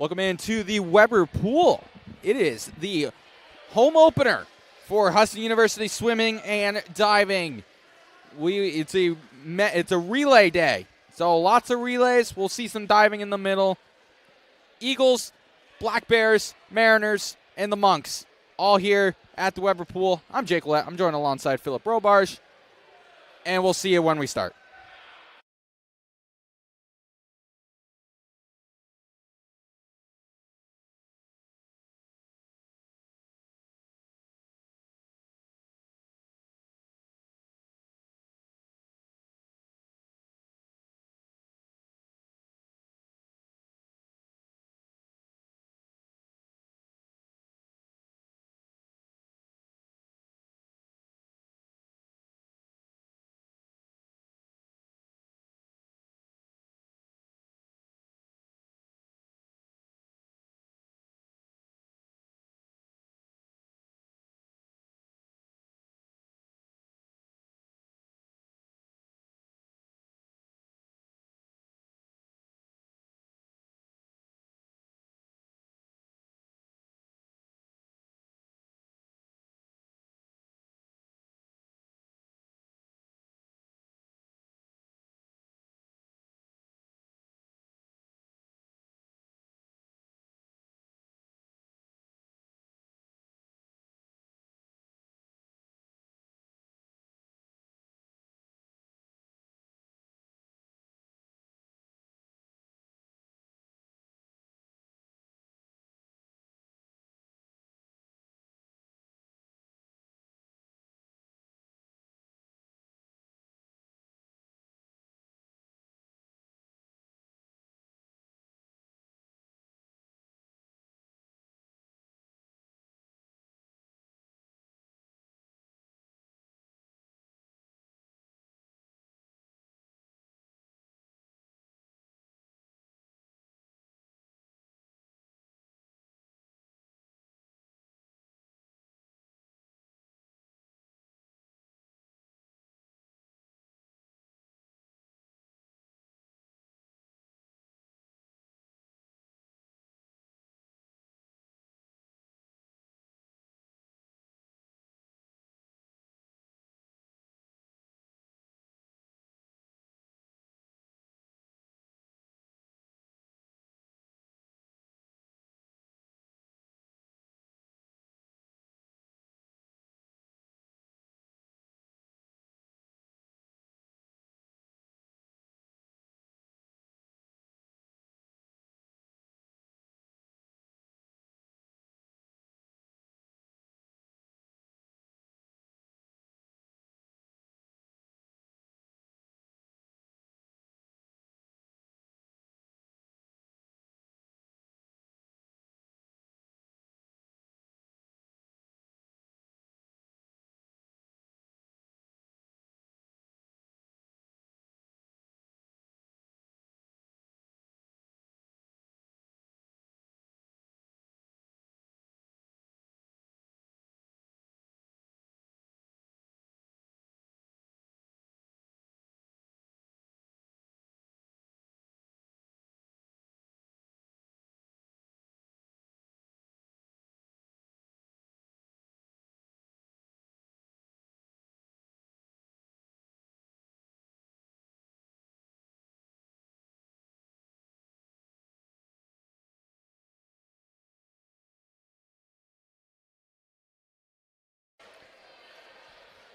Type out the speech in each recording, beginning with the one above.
Welcome into the Weber Pool. It is the home opener for Husson University swimming and diving. It's a relay day, so lots of relays. We'll see some diving in the middle. Eagles, Black Bears, Mariners, and the Monks all here at the Weber Pool. I'm Jake Lett. I'm joined alongside Philip Robarge, and we'll see you when we start.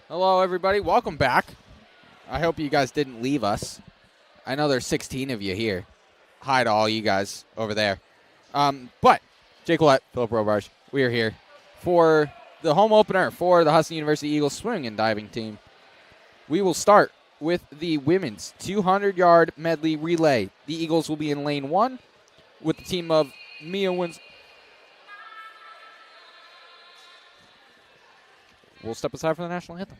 Hello, everybody. Welcome back. I hope you guys didn't leave us. I know there's 16 of you here. Hi to all you guys over there. But Jake Lett, Philip Robarge, we are here for the home opener for the Husson University Eagles swimming and diving team. We will start with the women's 200-yard medley relay. The Eagles will be in lane 1 with the team of Mia Wins. We'll step aside for the national anthem.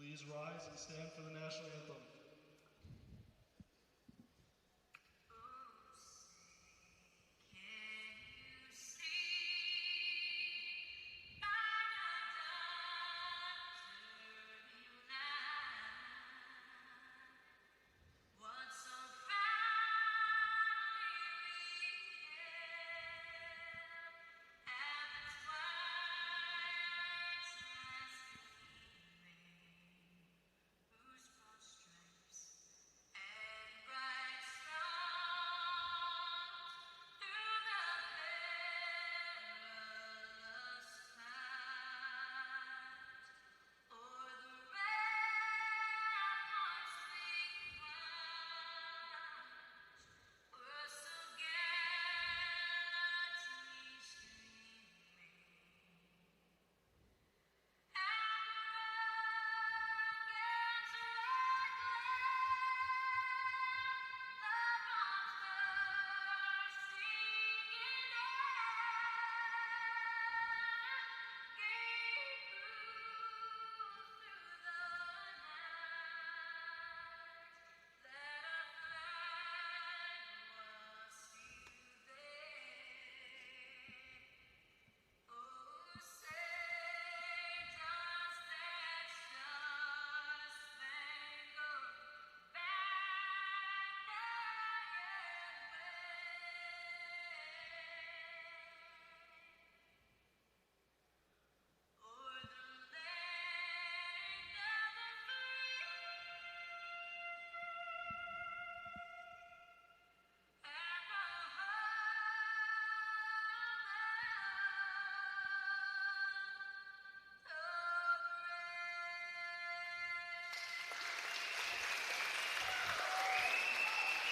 Please rise and stand for the national anthem.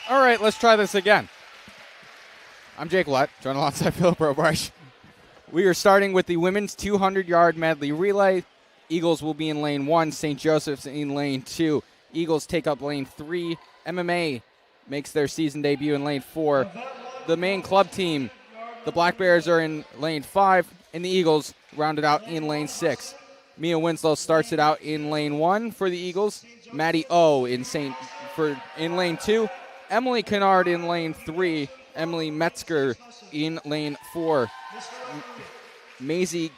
All right, let's try this again. I'm Jake Lett, joined alongside Philip Robarch. We are starting with the women's 200-yard medley relay. Eagles will be in lane 1, St. Joseph's in lane 2. Eagles take up lane 3. MMA makes their season debut in lane 4. The Maine club team, the Black Bears, are in lane 5, and the Eagles rounded out in lane 6. Mia Winslow starts it out in lane 1 for the Eagles. Maddie O in lane 2. Emily Kennard in lane 3. Emily Metzger in lane 4. Maisie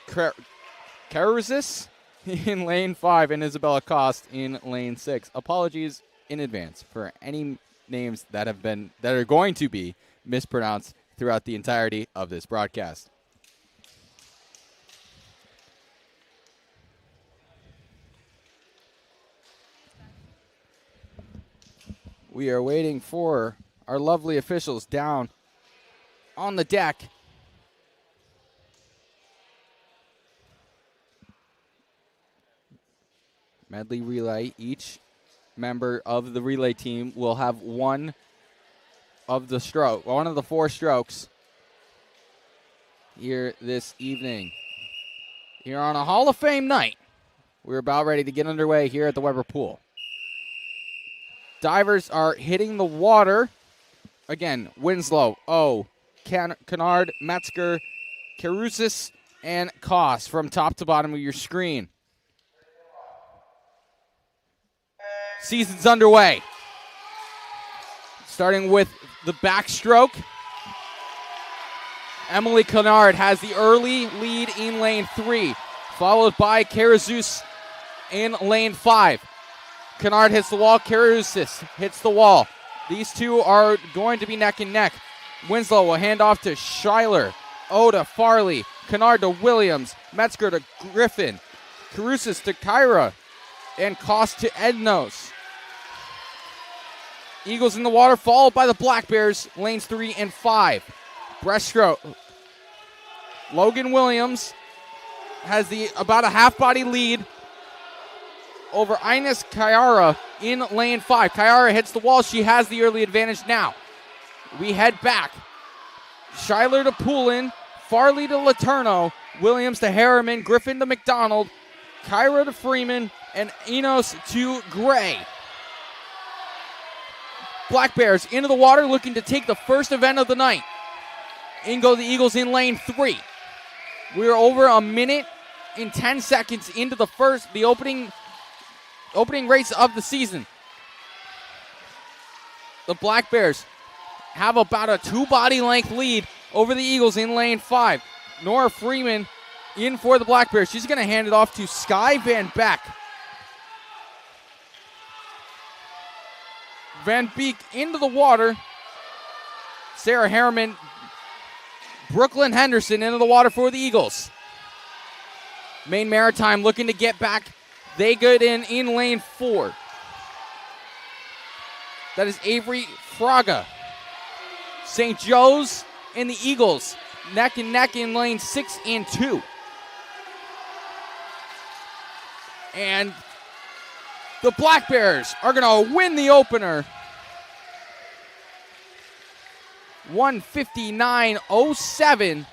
Karuzis in lane 5, and Isabella Cost in lane 6. Apologies in advance for any names that are going to be mispronounced throughout the entirety of this broadcast. We are waiting for our lovely officials down on the deck. Medley relay. Each member of the relay team will have one of the 4 strokes here this evening. Here on a Hall of Fame night, we're about ready to get underway here at the Weber Pool. Divers are hitting the water. Again, Winslow, O, Kennard, Metzger, Karuzis, and Koss from top to bottom of your screen. Season's underway. Starting with the backstroke. Emily Kennard has the early lead in lane 3, followed by Karuzis in lane 5. Kennard hits the wall. Karuzis hits the wall. These two are going to be neck and neck. Winslow will hand off to Schuyler. O to Farley. Kennard to Williams. Metzger to Griffin. Karuzis to Kyra. And Koss to Ednos. Eagles in the water, followed by the Black Bears, lanes 3 and 5. Breaststroke. Logan Williams has about a half-body lead over Ines Kyara in lane 5. Kyara hits the wall. She has the early advantage now. We head back. Schuyler to Poulin. Farley to Laterno. Williams to Harriman. Griffin to McDonald. Kyra to Freeman. And Enos to Gray. Black Bears into the water, looking to take the first event of the night. In go the Eagles in lane 3. We're over a minute and 10 seconds into the opening opening race of the season. The Black Bears have about a 2 body length lead over the Eagles in lane 5. Nora Freeman in for the Black Bears. She's going to hand it off to Sky Van Beek. Van Beek into the water. Sarah Harriman, Brooklyn Henderson into the water for the Eagles. Maine Maritime looking to get back. They get in lane 4. That is Avery Fraga. St. Joe's and the Eagles neck and neck in lane 6 and 2. And the Black Bears are going to win the opener. 1:59.07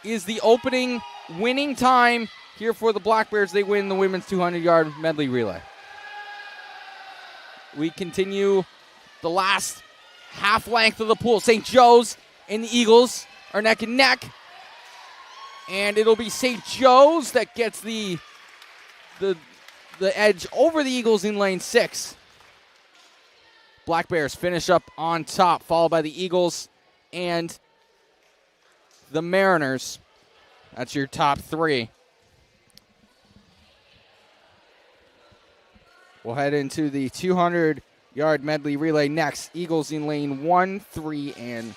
is the opening winning time here for the Black Bears. They win the women's 200-yard medley relay. We continue the last half length of the pool. St. Joe's and the Eagles are neck and neck. And it'll be St. Joe's that gets the edge over the Eagles in lane 6. Black Bears finish up on top, followed by the Eagles and the Mariners. That's your top 3. We'll head into the 200-yard medley relay next. Eagles in lane 1 and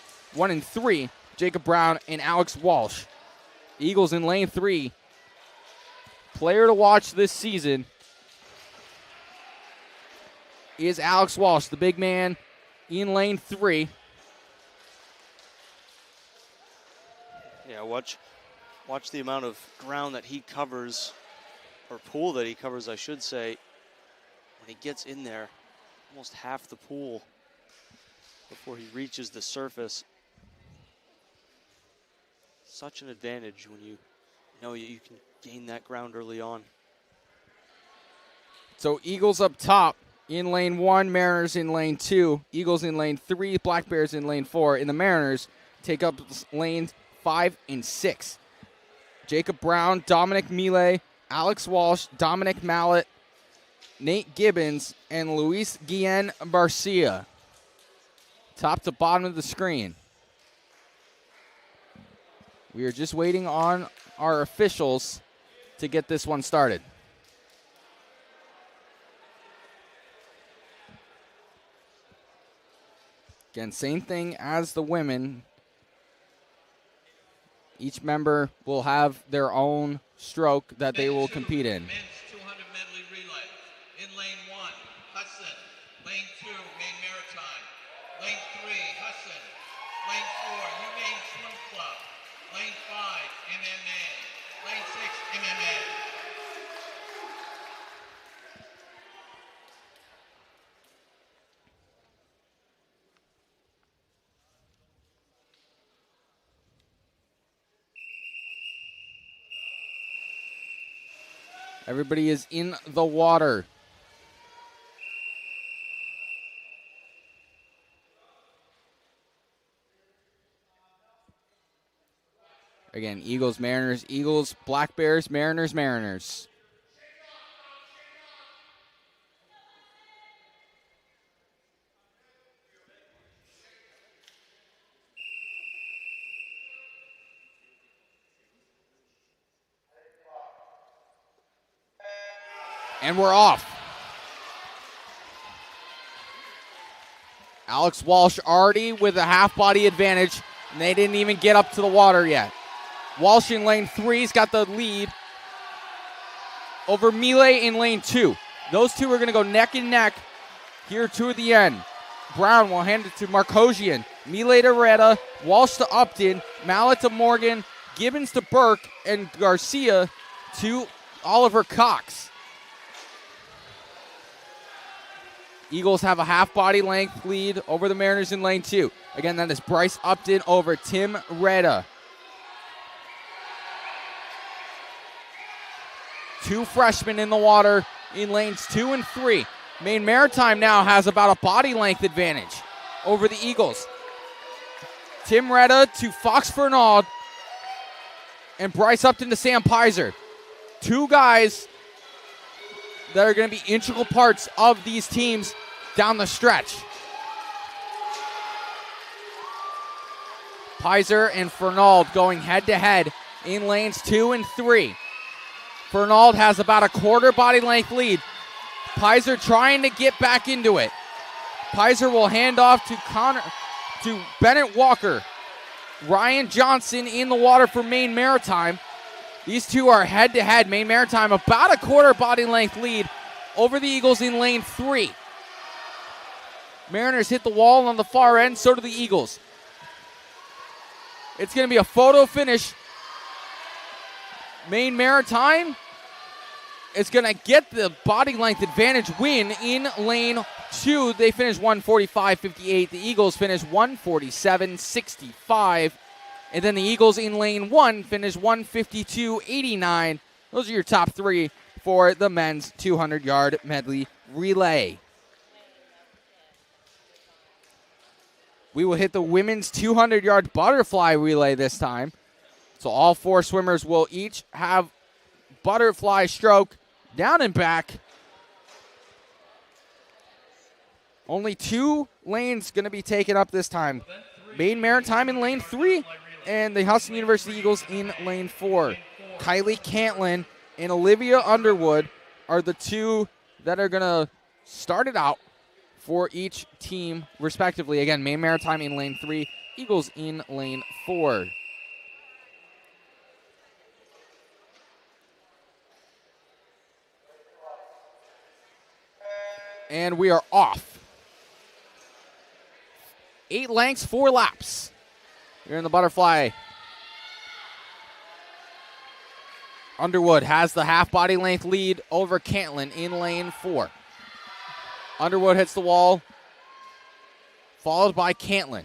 3. Jacob Brown and Alex Walsh. Eagles in lane 3. Player to watch this season is Alex Walsh, the big man in lane 3. Yeah, watch the amount of ground that he covers, or pool that he covers, I should say. When he gets in there, almost half the pool before he reaches the surface. Such an advantage when you know you can gain that ground early on. So Eagles up top in lane 1, Mariners in lane 2, Eagles in lane 3, Black Bears in lane 4, and the Mariners take up lanes 5 and 6. Jacob Brown, Dominic Mille, Alex Walsh, Dominic Mallet, Nate Gibbons, and Luis Guillen Barcia. Top to bottom of the screen. We are just waiting on our officials to get this one started. Again, same thing as the women. Each member will have their own stroke that they will compete in. Men's 200 medley relay. In lane 1, Husson. Lane 2, Maine Maritime. Lane 3, Husson. Lane 4, UMaine Swim Club. Lane 5, MMA. Lane 6, MMA. Everybody is in the water. Again, Eagles, Mariners, Eagles, Black Bears, Mariners, Mariners. And we're off. Alex Walsh already with a half-body advantage, and they didn't even get up to the water yet. Walsh in lane 3's got the lead over Mille in lane 2. Those two are going to go neck and neck here to the end. Brown will hand it to Markosian. Mille to Retta, Walsh to Upton, Mallet to Morgan, Gibbons to Burke, and Garcia to Oliver Cox. Eagles have a half-body length lead over the Mariners in lane 2. Again, that is Bryce Upton over Tim Retta. 2 freshmen in the water in lanes 2 and 3. Maine Maritime now has about a body length advantage over the Eagles. Tim Retta to Fox Fernald and Bryce Upton to Sam Pizer. 2 guys that are going to be integral parts of these teams down the stretch. Pizer and Fernald going head-to-head in lanes 2 and 3. Fernald has about a quarter body length lead. Pizer trying to get back into it. Pizer will hand off to Bennett Walker. Ryan Johnson in the water for Maine Maritime. These two are head-to-head. Maine Maritime about a quarter body length lead over the Eagles in lane 3. Mariners hit the wall on the far end, so do the Eagles. It's going to be a photo finish. Maine Maritime is going to get the body length advantage win in lane 2. They finish 145.58. The Eagles finish 147.65. And then the Eagles in lane 1 finish 152.89. Those are your top 3 for the men's 200-yard medley relay. We will hit the women's 200-yard butterfly relay this time. So all 4 swimmers will each have butterfly stroke down and back. Only 2 lanes going to be taken up this time. Maine Maritime in lane 3 and the Husson University Eagles in lane 4. Kylie Cantlin and Olivia Underwood are the 2 that are going to start it out for each team, respectively. Again, Maine Maritime in lane 3, Eagles in lane 4. And we are off. 8 lengths, 4 laps. Here in the butterfly. Underwood has the half body length lead over Cantlin in lane 4. Underwood hits the wall, followed by Cantlin.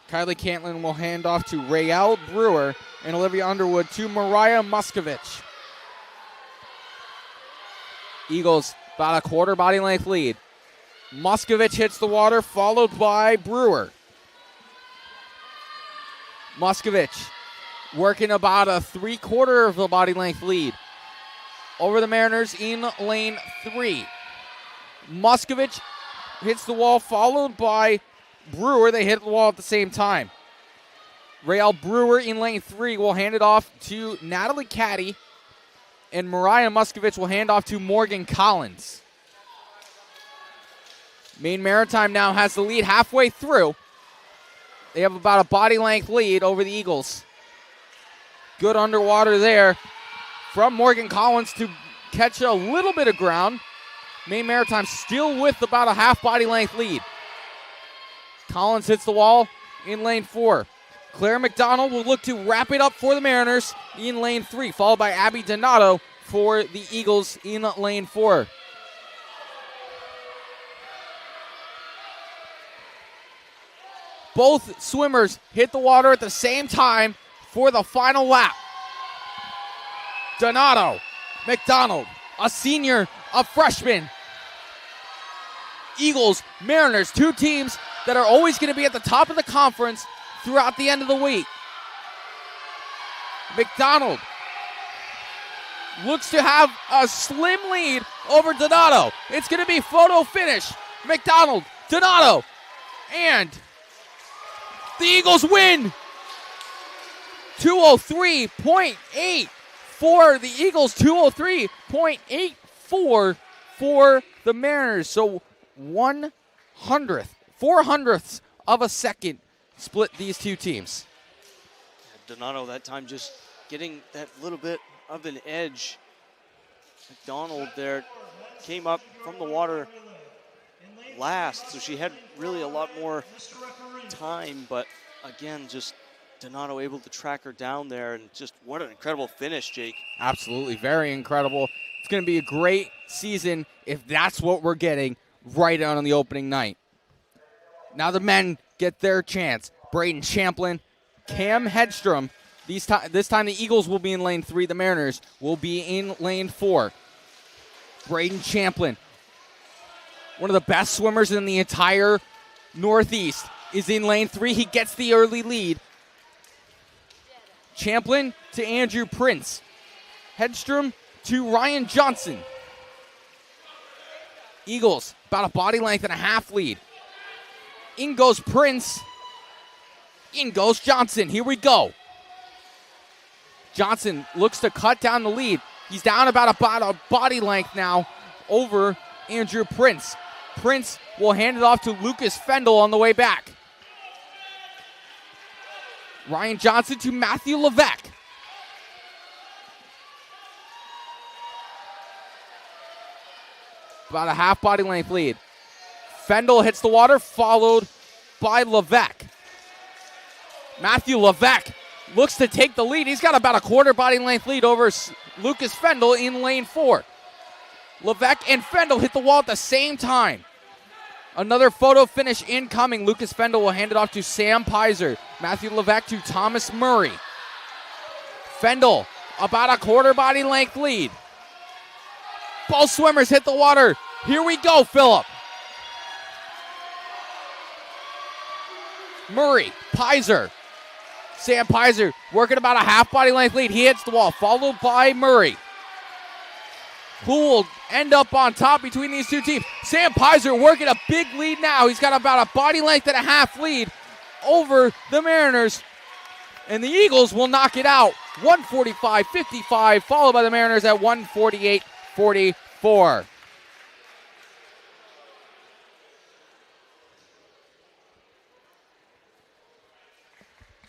Kylie Cantlin will hand off to Raelle Brewer and Olivia Underwood to Mariah Muskovich. Eagles about a quarter body length lead. Muskovich hits the water, followed by Brewer. Muskovich working about a 3/4 of the body length lead over the Mariners in lane 3. Muskovich hits the wall, followed by Brewer. They hit the wall at the same time. Raelle Brewer in lane 3 will hand it off to Natalie Caddy, and Mariah Muskovich will hand off to Morgan Collins. Maine Maritime now has the lead halfway through. They have about a body length lead over the Eagles. Good underwater there from Morgan Collins to catch a little bit of ground. Maine Maritime still with about a half body length lead. Collins hits the wall in lane 4. Claire McDonald will look to wrap it up for the Mariners in lane 3, followed by Abby Donato for the Eagles in lane 4. Both swimmers hit the water at the same time for the final lap. Donato, McDonald, a senior, a freshman. Eagles, Mariners, 2 teams that are always going to be at the top of the conference throughout the end of the week. McDonald looks to have a slim lead over Donato. It's going to be photo finish. McDonald, Donato, and the Eagles win. 203.8 for the Eagles, 203.84 for the Mariners. So 400ths of a second split these 2 teams. Donato that time just getting that little bit of an edge. McDonald there came up from the water last, so she had really a lot more time, but again, just Donato able to track her down there, and just what an incredible finish, Jake. Absolutely, very incredible. It's going to be a great season if that's what we're getting right on the opening night. Now the men get their chance. Braden Champlin, Cam Hedstrom. This time the Eagles will be in lane 3. The Mariners will be in lane 4. Braden Champlin, one of the best swimmers in the entire Northeast, is in lane 3. He gets the early lead. Champlin to Andrew Prince. Hedstrom to Ryan Johnson. Eagles, about a body length and a half lead. In goes Prince. In goes Johnson. Here we go. Johnson looks to cut down the lead. He's down about a body length now over Andrew Prince. Prince will hand it off to Lucas Fendel on the way back. Ryan Johnson to Matthew Levesque. About a half body length lead. Fendel hits the water, followed by Levesque. Matthew Levesque looks to take the lead. He's got about a quarter body length lead over Lucas Fendel in lane 4. Levesque and Fendel hit the wall at the same time. Another photo finish incoming. Lucas Fendel will hand it off to Sam Pizer. Matthew Levesque to Thomas Murray. Fendel, about a quarter body length lead. Both swimmers hit the water. Here we go, Phillip. Murray, Pizer. Sam Pizer working about a half body length lead. He hits the wall, followed by Murray. Who will end up on top between these two teams? Sam Pizer working a big lead now. He's got about a body length and a half lead over the Mariners. And the Eagles will knock it out. 145-55, followed by the Mariners at 148-44.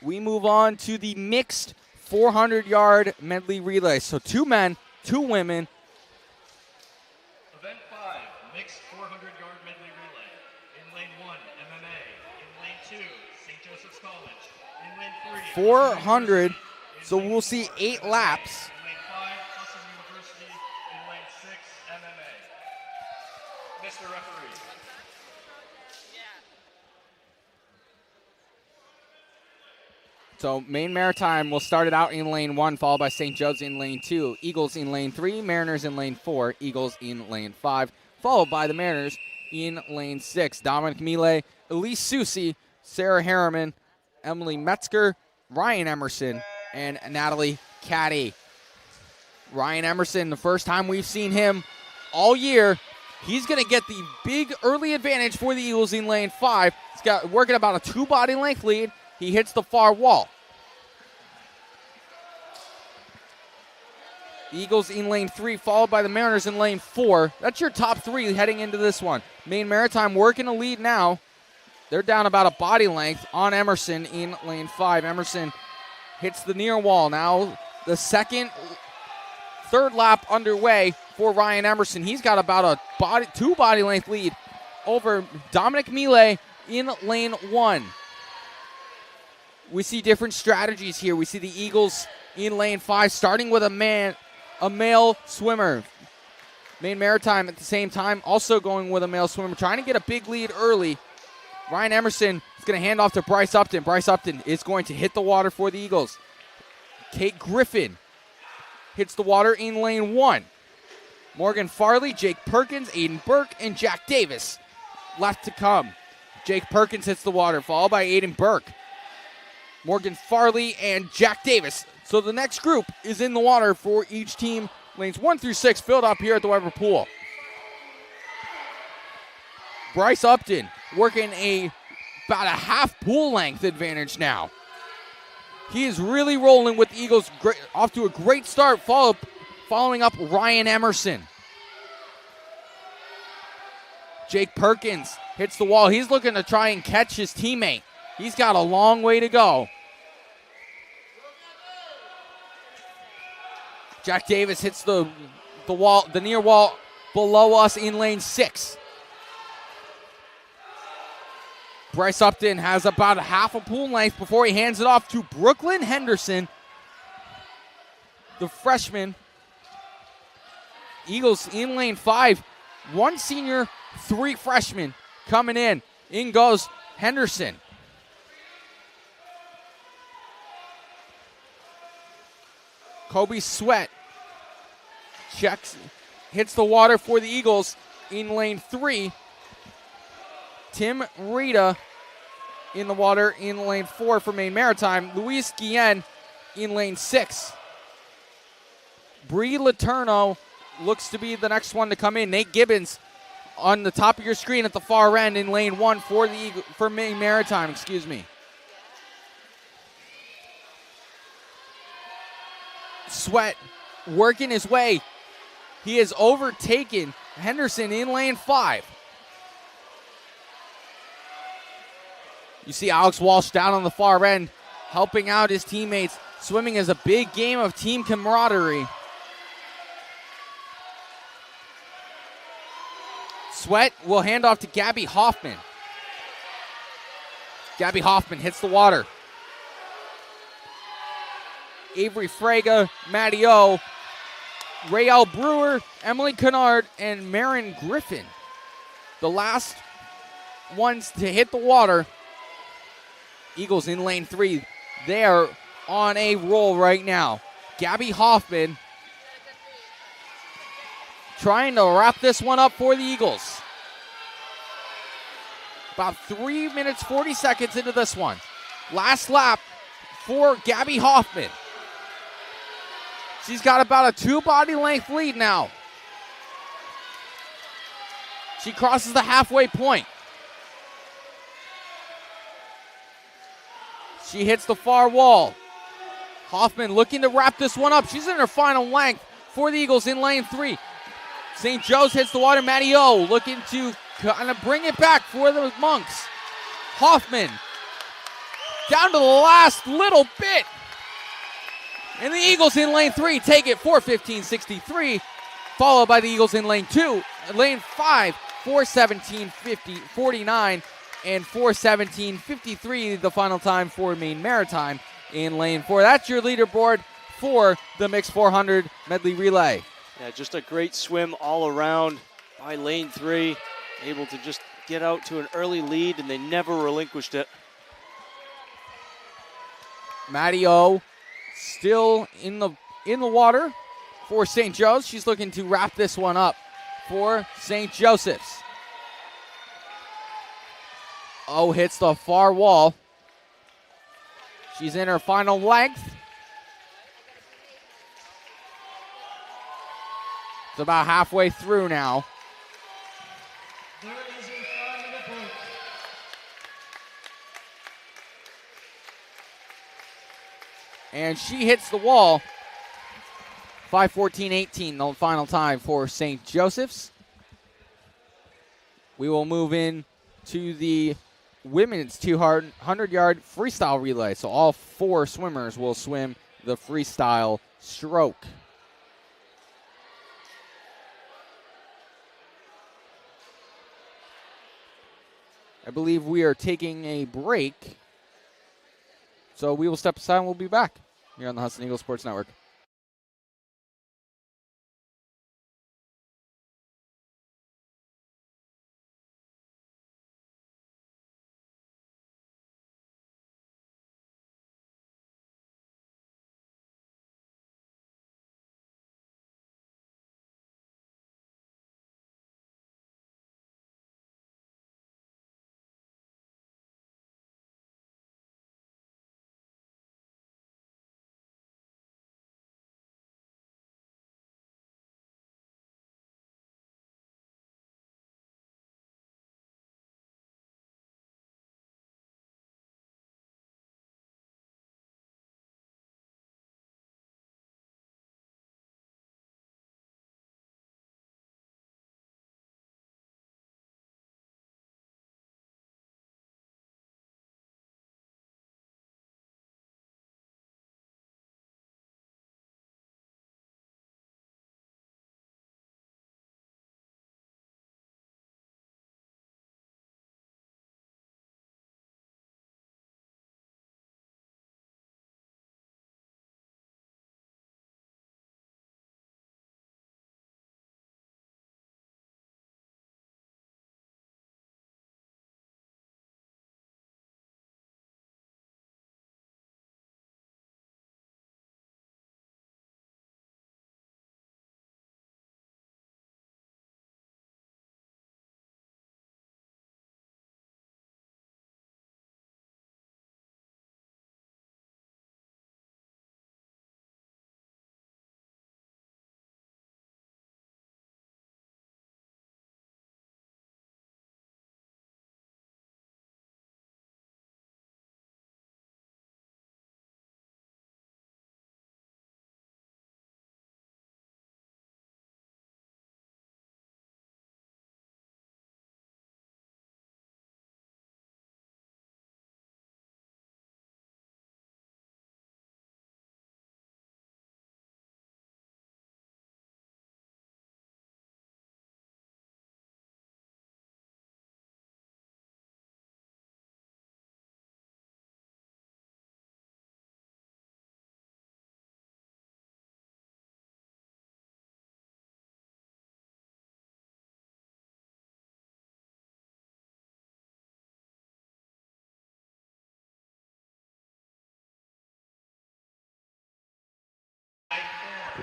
We move on to the mixed 400-yard medley relay. So 2 men, 2 women. Event 5, mixed 400-yard medley relay. In lane 1, MMA. In lane 2, St. Joseph's College. In lane 3, 400, so we'll see 8 laps. In lane 5, Husson University. In lane 6, MMA. Mr. Referee. So Maine Maritime will start it out in lane 1, followed by St. Joe's in lane 2. Eagles in lane 3, Mariners in lane 4, Eagles in lane 5, followed by the Mariners in lane 6. Dominic Mille, Elise Susi, Sarah Harriman, Emily Metzger, Ryan Emerson, and Natalie Caddy. Ryan Emerson, the first time we've seen him all year, he's going to get the big early advantage for the Eagles in lane 5. He's got working about a 2 body length lead. He hits the far wall. Eagles in lane 3, followed by the Mariners in lane 4. That's your top 3 heading into this one. Maine Maritime working a lead now. They're down about a body length on Emerson in lane 5. Emerson hits the near wall. Now the third lap underway for Ryan Emerson. He's got about a 2 body length lead over Dominic Mille in lane 1. We see different strategies here. We see the Eagles in lane 5, starting with a male swimmer. Maine Maritime at the same time also going with a male swimmer, trying to get a big lead early. Ryan Emerson is going to hand off to Bryce Upton. Bryce Upton is going to hit the water for the Eagles. Kate Griffin hits the water in lane 1. Morgan Farley, Jake Perkins, Aiden Burke, and Jack Davis left to come. Jake Perkins hits the water, followed by Aiden Burke. Morgan Farley and Jack Davis. So the next group is in the water for each team. Lanes 1 through 6 filled up here at the Weber Pool. Bryce Upton working about a half pool length advantage now. He is really rolling with the Eagles, off to a great start, following up Ryan Emerson. Jake Perkins hits the wall. He's looking to try and catch his teammate. He's got a long way to go. Jack Davis hits the wall, the near wall below us in lane 6. Bryce Upton has about a half a pool length before he hands it off to Brooklyn Henderson, the freshman. Eagles in lane 5. 1 senior, 3 freshmen coming in. In goes Henderson. Kobe Sweat hits the water for the Eagles in lane 3. Tim Rita in the water in lane 4 for Maine Maritime. Luis Guillen in lane 6. Bree Letourneau looks to be the next one to come in. Nate Gibbons on the top of your screen at the far end in lane 1 for Maine Maritime, excuse me. Sweat working his way. He has overtaken Henderson in lane 5. You see Alex Walsh down on the far end, helping out his teammates. Swimming is a big game of team camaraderie. Sweat will hand off to Gabby Hoffman. Gabby Hoffman hits the water. Avery Fraga, Maddie O, Rael Brewer, Emily Kennard, and Marin Griffin. The last ones to hit the water. Eagles in lane 3. They are on a roll right now. Gabby Hoffman trying to wrap this one up for the Eagles. About 3 minutes, 40 seconds into this one. Last lap for Gabby Hoffman. She's got about a 2 body length lead now. She crosses the halfway point. She hits the far wall. Hoffman looking to wrap this one up. She's in her final length for the Eagles in lane 3. St. Joe's hits the water. Maddie O looking to kind of bring it back for the Monks. Hoffman down to the last little bit. And the Eagles in lane 3 take it 4:15.63, followed by the Eagles in lane 2. Lane 5, 4:17.49, and 4:17.53 the final time for Maine Maritime in lane 4. That's your leaderboard for the mixed 400 medley relay. Yeah, just a great swim all around by lane 3. Able to just get out to an early lead, and they never relinquished it. Maddie O still in the water for St. Joe's. She's looking to wrap this one up for St. Joseph's. O hits the far wall. She's in her final length. It's about halfway through now. There is a 5-minute break. And she hits the wall. 5:14.18 the final time for St. Joseph's. We will move in to the women's 200-yard freestyle relay. So all 4 swimmers will swim the freestyle stroke. I believe we are taking a break. So we will step aside and we'll be back here on the Husson Eagles Sports Network.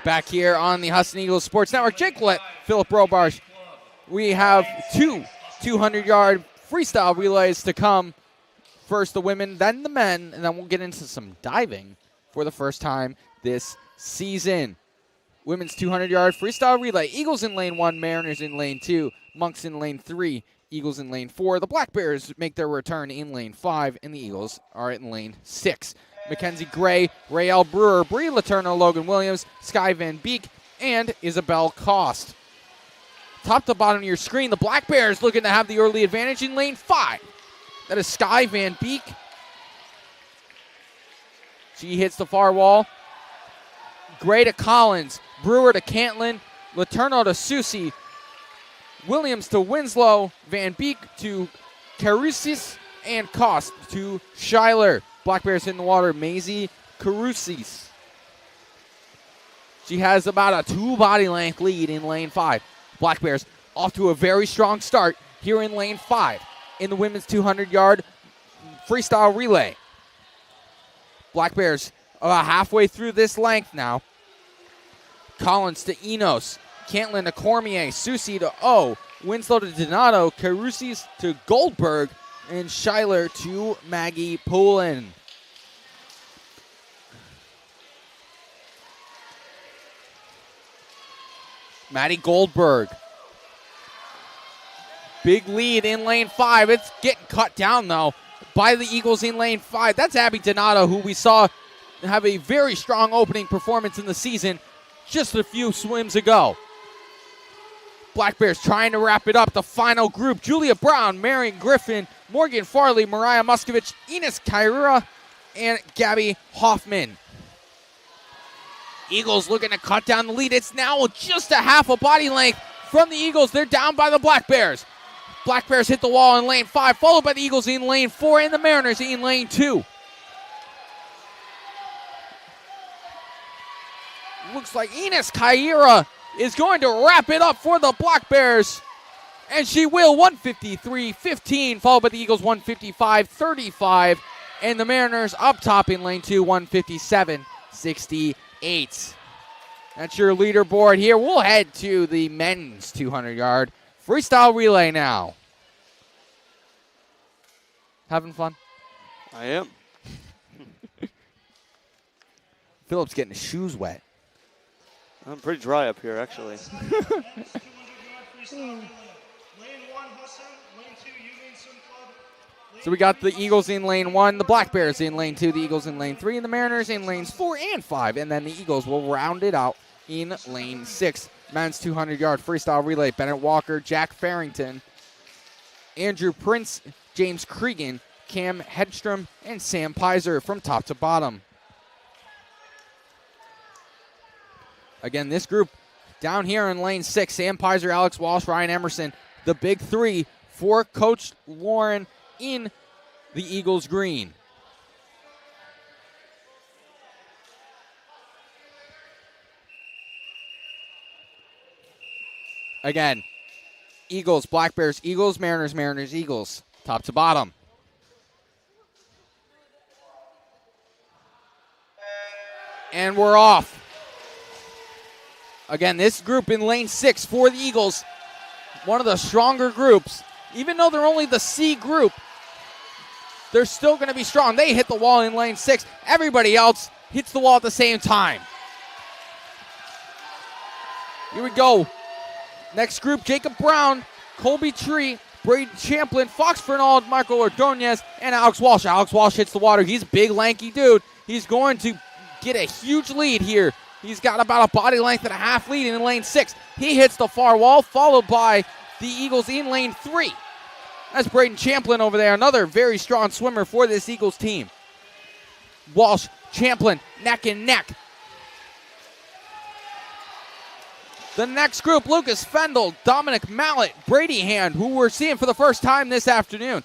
Back here on the Husson Eagles Sports Network, Jake Willett, Philip Robarge. We have two 200-yard freestyle relays to come. First the women, then the men, and then we'll get into some diving for the first time this season. Women's 200-yard freestyle relay. Eagles in lane 1, Mariners in lane 2, Monks in lane 3, Eagles in lane 4. The Black Bears make their return in lane 5, and the Eagles are in lane 6. Mackenzie Gray, Rael Brewer, Bree Letourneau, Logan Williams, Sky Van Beek, and Isabel Cost. Top to bottom of your screen, the Black Bears looking to have the early advantage in lane 5. That is Sky Van Beek. She hits the far wall. Gray to Collins, Brewer to Cantlin, Letourneau to Susie, Williams to Winslow, Van Beek to Carusis, and Cost to Schuyler. Black Bears in the water, Maisie Carusis. She has about a 2 body length lead in lane 5. Black Bears off to a very strong start here in lane 5 in the women's 200-yard freestyle relay. Black Bears about halfway through this length now. Collins to Enos, Cantlin to Cormier, Susie to O, Winslow to Donato, Carusis to Goldberg, and Schuyler to Maggie Poulin. Maddie Goldberg. Big lead in lane 5. It's getting cut down, though, by the Eagles in lane 5. That's Abby Donato, who we saw have a very strong opening performance in the season just a few swims ago. Black Bears trying to wrap it up. The final group, Julia Brown, Marion Griffin, Morgan Farley, Mariah Muskovich, Enos Kaira, and Gabby Hoffman. Eagles looking to cut down the lead. It's now just a half a body length from the Eagles. They're down by the Black Bears. Black Bears hit the wall in lane 5, followed by the Eagles in lane 4 and the Mariners in lane 2. Looks like Enos Kaira is going to wrap it up for the Black Bears. And she will, 153.15, followed by the Eagles 155.35. And the Mariners up top in lane 2, 157.68. That's your leaderboard here. We'll head to the men's 200-yard freestyle relay now. Having fun? I am. Philip's getting his shoes wet. I'm pretty dry up here, actually. Lane 1, Husson. Lane 2, Eugene Club. So we got the Eagles in lane 1, the Black Bears in lane 2, the Eagles in lane 3, and the Mariners in lanes 4 and 5. And then the Eagles will round it out in lane 6. Men's 200-yard freestyle relay, Bennett Walker, Jack Farrington, Andrew Prince, James Cregan, Cam Hedstrom, and Sam Pizer from top to bottom. Again, this group down here in lane 6, Sam Pizer, Alex Walsh, Ryan Emerson, the big 3 for Coach Lauren in the Eagles green. Again, Eagles, Black Bears, Eagles, Mariners, Mariners, Eagles, top to bottom. And we're off. Again, this group in lane 6 for the Eagles, one of the stronger groups. Even though they're only the C group, they're still going to be strong. They hit the wall in lane 6. Everybody else hits the wall at the same time. Here we go. Next group, Jacob Brown, Colby Tree, Braden Champlin, Fox Fernald, Marco Ordonez, and Alex Walsh. Alex Walsh hits the water. He's a big, lanky dude. He's going to get a huge lead here. He's got about a body length and a half lead in lane 6. He hits the far wall, followed by the Eagles in lane 3. That's Braden Champlin over there, another very strong swimmer for this Eagles team. Walsh, Champlin, neck and neck. The next group, Lucas Fendel, Dominic Mallet, Brady Hand, who we're seeing for the first time this afternoon.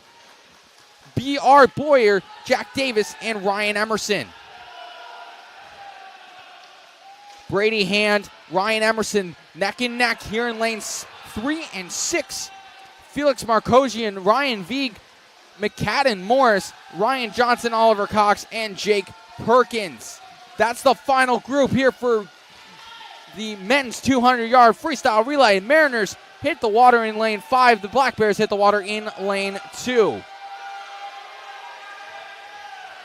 B.R. Boyer, Jack Davis, and Ryan Emerson. Brady Hand, Ryan Emerson, neck and neck here in lanes 3 and 6. Felix Markosian, Ryan Vieg, McCadden Morris, Ryan Johnson, Oliver Cox, and Jake Perkins. That's the final group here for the men's 200-yard freestyle relay. Mariners hit the water in lane 5. The Black Bears hit the water in lane 2.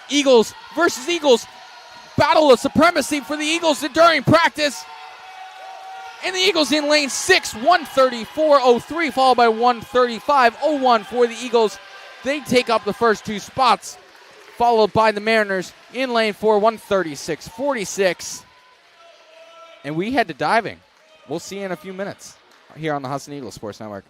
Eagles versus Eagles. Battle of supremacy for the Eagles during practice. And the Eagles in lane 6, 134.03, followed by 135.01 for the Eagles. They take up the first 2 spots, followed by the Mariners in lane 4, 136.46. And we head to diving. We'll see you in a few minutes here on the Husson Eagles Sports Network.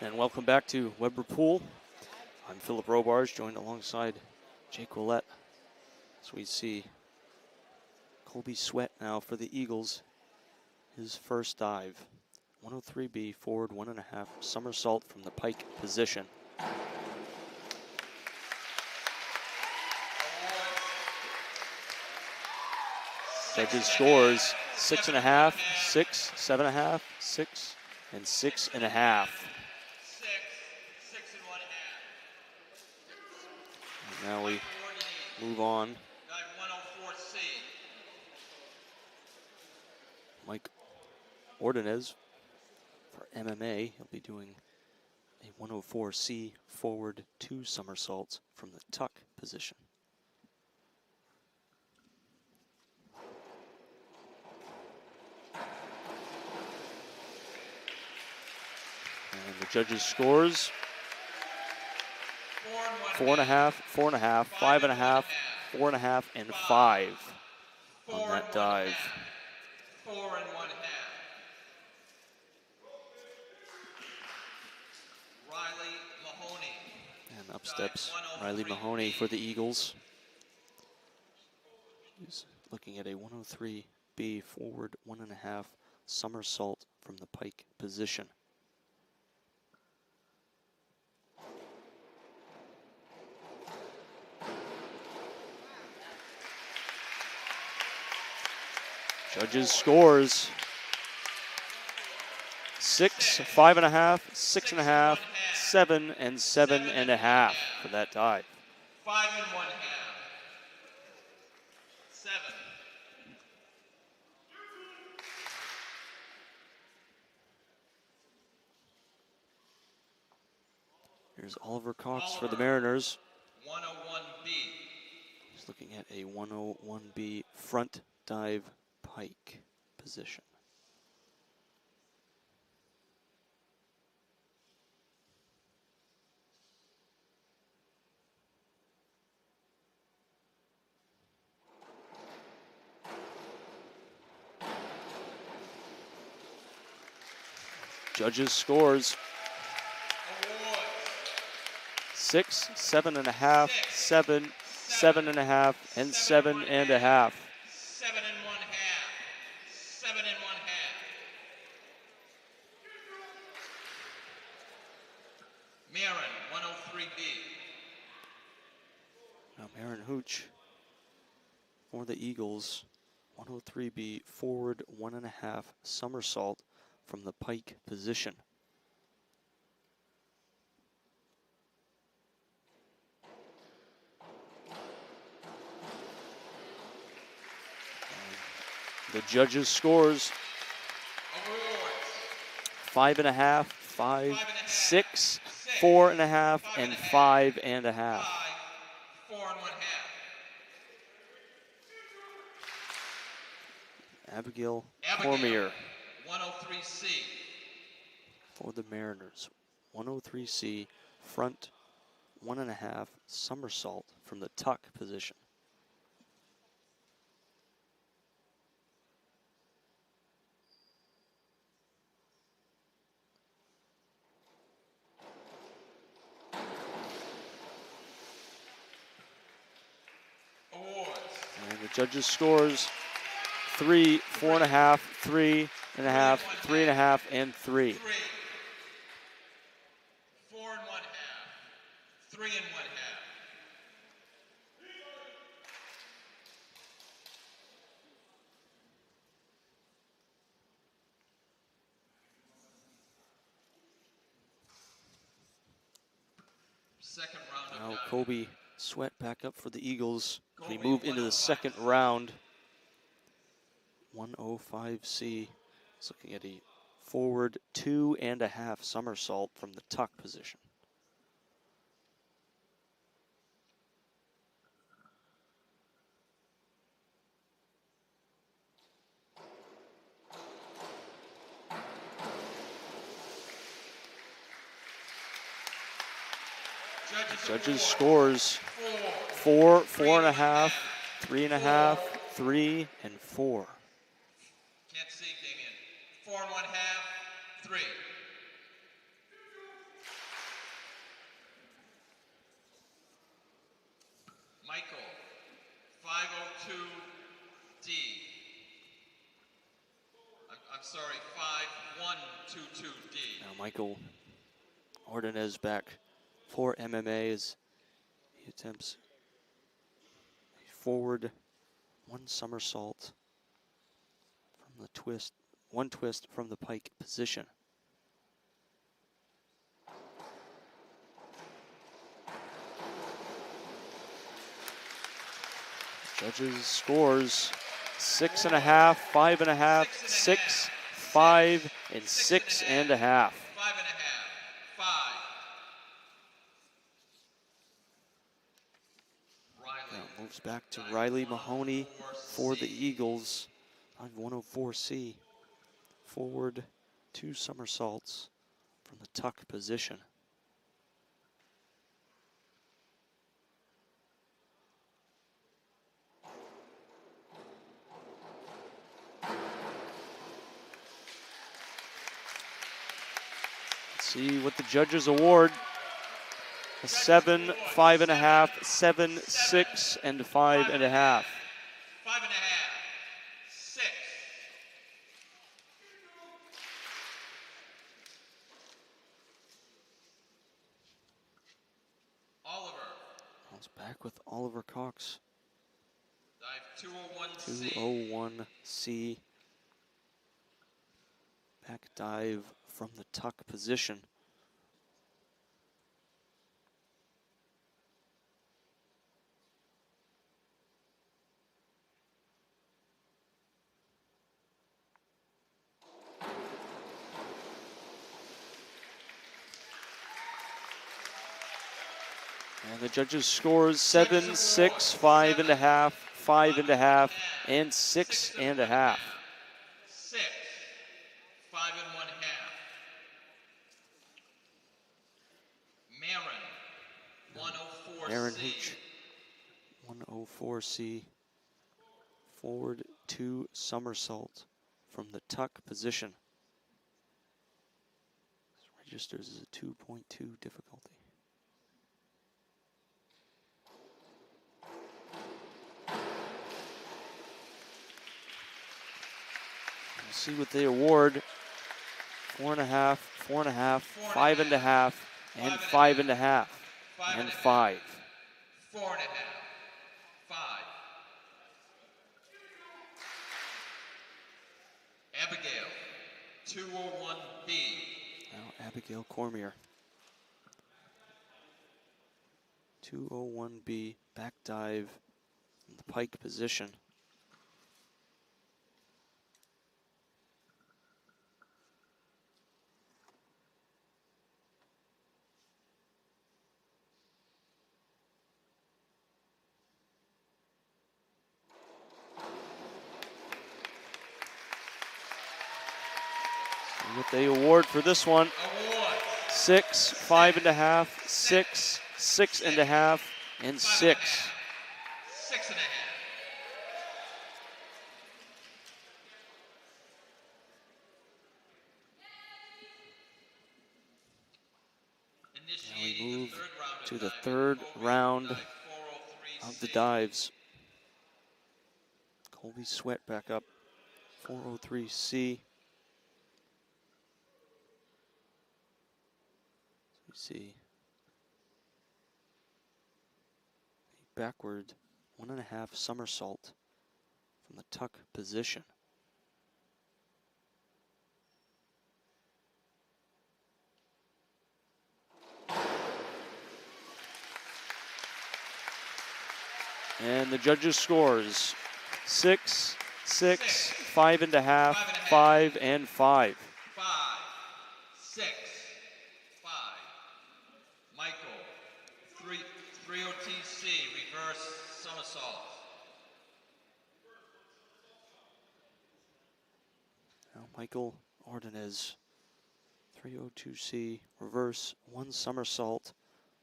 And welcome back to Weber Pool. I'm Philip Robarge, joined alongside Jake Willett. So we see Colby Sweat now for the Eagles. His first dive. 103B, forward 1.5, somersault from the pike position. Judges scores 6.5, 6, 7.5, 6, and 6.5. 6 and 1.5. And now we move on. Dive 104C. Mike Ordonez for MMA. He'll be doing a 104C forward 2 somersaults from the tuck position. And the judges' scores 4.5, 4.5, 5.5, 4.5, and 5 on that dive. 4 and 1/2. Riley Mahoney. And up steps Riley Mahoney for the Eagles. He's looking at a 103B forward 1.5 somersault from the pike position. Judges scores 6, 5.5, 6.5, 7, and 7.5 for that dive. 5 and 1/2. 7. Here's Oliver Cox for the Mariners. 101B. He's looking at a 101B front dive pike position. Judges scores 6, 7.5, 7, 7.5, and 7.5. 7 and 1/2. 7 and 1/2. Marin 103B. Now Marin Hooch for the Eagles. 103B forward 1.5 somersault from the pike position. The judges' scores 5.5, 5, 6, 4.5, and 5.5. 4 and 1/2. Abigail Cormier 103C. for the Mariners. 103C front 1.5 somersault from the tuck position. And the judges' scores 3, 4.5, 3.5, 3.5, and 3. 3. 4 and 1/2. 3 and 1/2. Second round of Now diving. Kobe Sweat back up for the Eagles. We move into the second round. 105C is looking at a forward 2.5 somersault from the tuck position. Judges scores 4, 4.5, 3.5, 3, and 4. Can't see, Damien. 4 and 1/2. 3. 122D. Now Michael Ordonez back for MMA as he attempts a forward one somersault from the twist, one twist from the pike position. Judges scores 6.5, 5.5, 6, 5, and 6.5. 5.5. 5. Now it moves back to Riley Mahoney for the Eagles. 104C. Forward 2 somersaults from the tuck position. Let's see what the judges award. A 7, 5.5, 7, 6, and 5.5. 5.5. 6. Oliver. Comes back with Oliver Cox. Dive 201C. 201C. Back dive from the tuck position. And the judges' scores 7, 6, 5.5, 5.5, and 6.5. 6. 5 1/2. Marin. 104C. Aaron Hooch, 104C. Forward 2 somersault from the tuck position. This registers as a 2.2 difficulty. We'll see what they award. 4.5, 4.5, 5.5, and 5.5, and 5. 4.5. 5. Abigail. 201B. Now Abigail Cormier. 201B, back dive in the pike position. See what they award for this one. Award. 6, 5.5, 6, 6.5, and 6. 6.5. Now we move to the third round of the dives. Colby Sweat back up, 403C. We see a backward 1.5 somersault from the tuck position. And the judges' scores 6, 6, 5.5, 5, and 5. 5. 6. 5. Michael. 3OTC. Reverse somersault. Now Michael Ordonez, 302C, reverse 1 somersault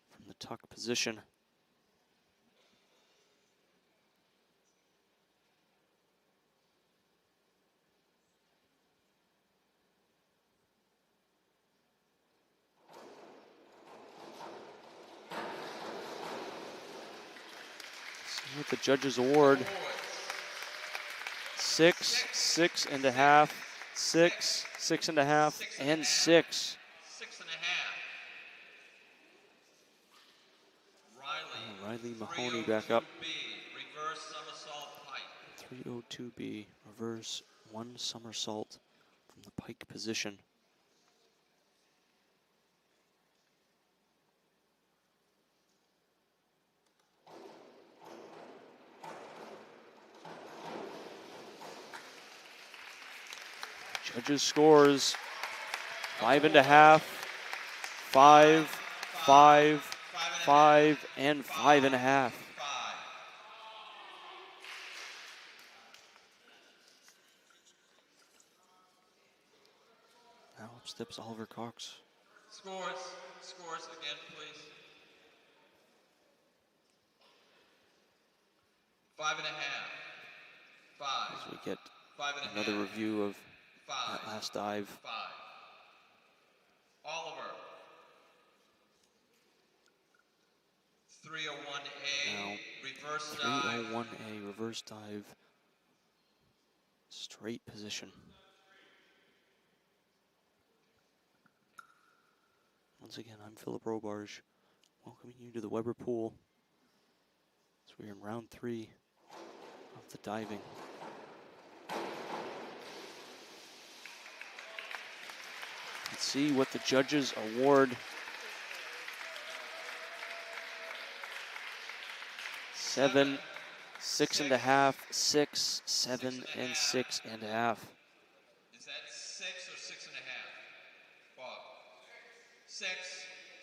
from the tuck position. See what the judges award. 6, 6.5, 6, 6.5, and 6. 6.5. Riley Mahoney back up. 302B, reverse somersault pike. 302B, reverse 1 somersault from the pike position. Judges scores 5.5, 5, 5, 5, and 5.5. Now up steps Oliver Cox. Scores again, please. 5.5. 5. As we get 5.5. another review of 5. that last dive. 5. Oliver. 301A. Now Reverse dive. 301A, reverse dive. Straight position. Once again, I'm Philip Robarge, welcoming you to the Weber Pool as we're in round 3 of the diving. Let's see what the judges award. 7, 6.5, 6, 7, and 6.5. Is that 6 or 6.5? Bob. 6,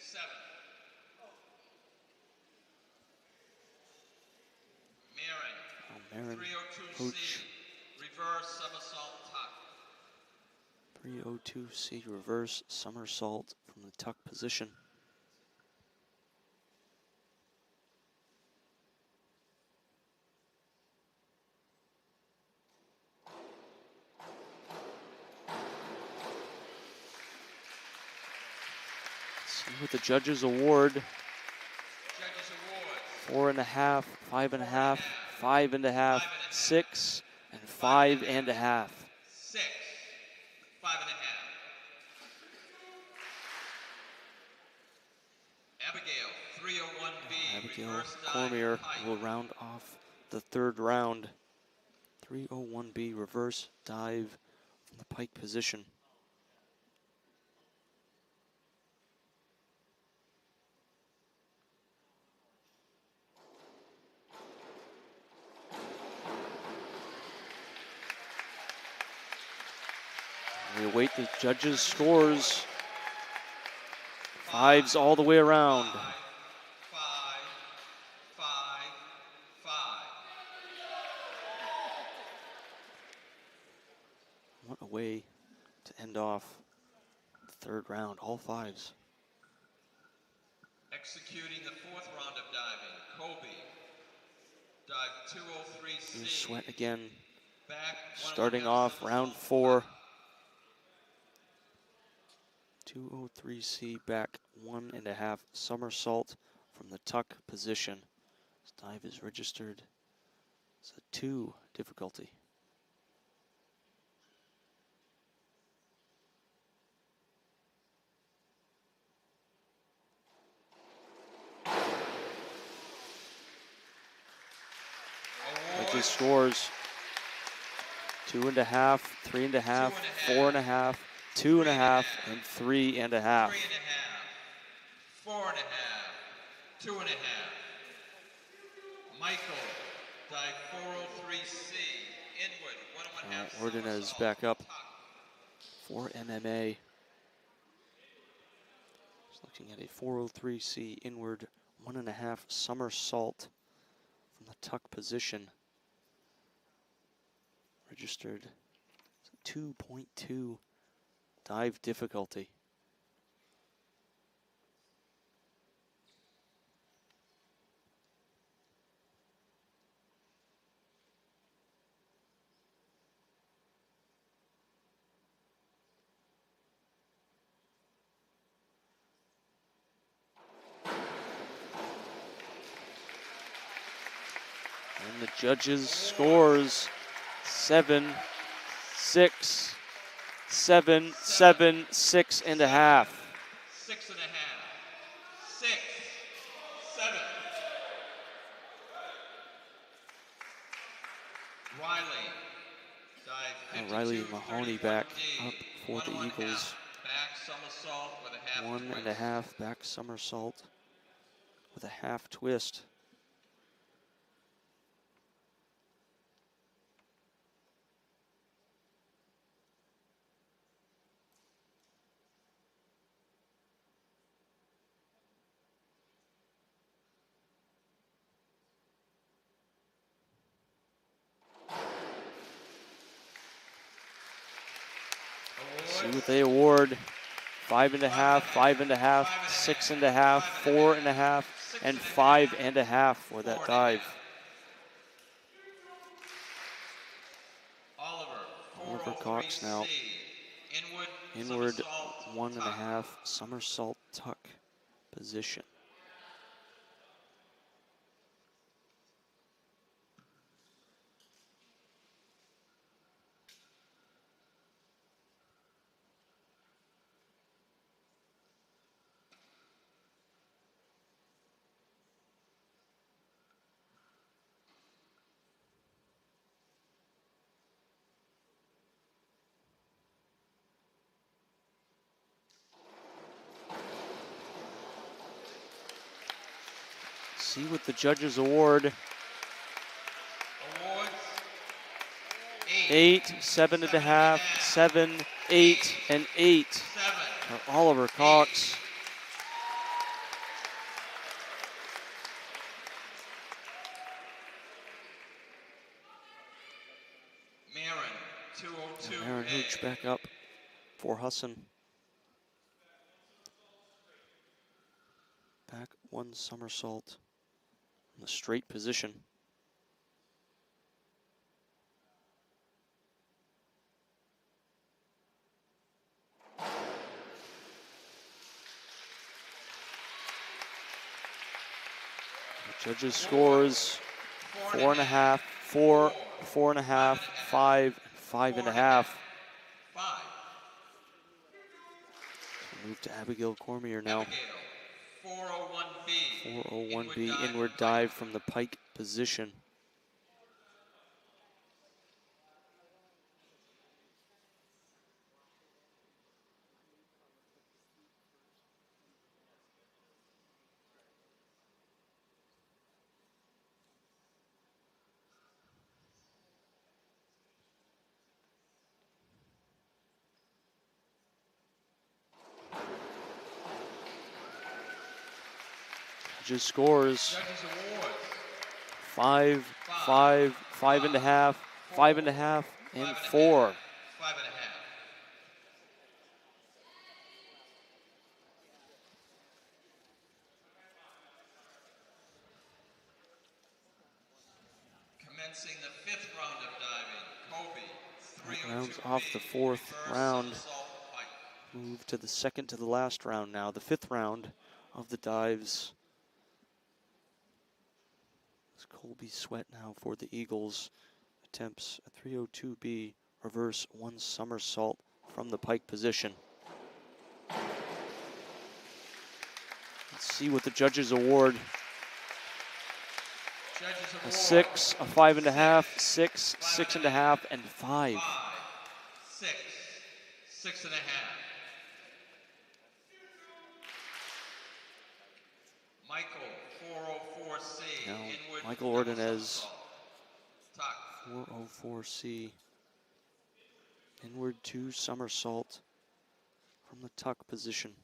7. Marin. Marin, 302C. coach. Reverse somersault tuck. 302C, reverse somersault from the tuck position. See what the judges award. Judges award. 4.5, 5.5, 5.5, 6, and 5.5. 6. 5.5. Abigail. 301B. Abigail reverse dive Cormier pike. will round off the 3rd round. 301B, reverse dive from the pike position. We await the judges' scores. 5s all the way around. 5, 5, 5. What a way to end off the 3rd round, all 5s. Executing the 4th round of diving. Kobe. Dive 203C. Here's Sweat again, Back. starting off round 4. 203C back 1.5 somersault from the tuck position. This dive is registered as a 2 difficulty. Judges scores 2.5, 3.5, 4.5, 2.5, and 3.5. 3.5. 4.5. 2.5. Michael. Dive 403C. Inward. 1.5. Ordonez somersault. back up Tuck. for MMA. Just looking at a 403C inward 1.5 somersault from the tuck position. Registered 2.2 dive difficulty. And the judges' scores 7, 6, 7, 7, 6 and a half. 6 and a half. 6, 7. Riley. Dive Riley 52, Mahoney 31D. back up for the 1 1/2. Eagles. Back somersault with a half 1 and a twist. half back somersault with a half twist. See what they award. 5 and a half, 5 and a half, 6 and a half, 4 and a half, and 5 and a half for that dive. Oliver Cox now. Inward 1 and a half somersault tuck position. See what the judges award. Awards. 8, 7 and a half, 7, 8, and 8 for Oliver Cox. Marin, 202. Aaron Hooch back up for Husson. Back 1 somersault in the straight position. The judges' scores 4 and a half, 4, 4 and a half, 5, 5 and a half. 5. Move to Abigail Cormier now. 401B. 401B inward dive from the pike position. Judges scores Judges awards. 5, 5, 5 and a half, 5 and a half, and 4. 5 and a half. Commencing the 5th round of diving. Kobe, Rounds 302B. off the 4th Reverse round. somersault pike. Move to the second to the last round now, the 5th round of the dives. It's Colby Sweat now for the Eagles. Attempts a 302B reverse 1 somersault from the pike position. Let's see what the judges award. Judges A award. 6, a 5 and a half, 6, 6 and a half, and 5. 5, 6, 6 and a half. Michael, 404C. Now, Inward Michael double Ordonez, somersault. Tuck. 404C. Inward 2 somersault from the tuck position.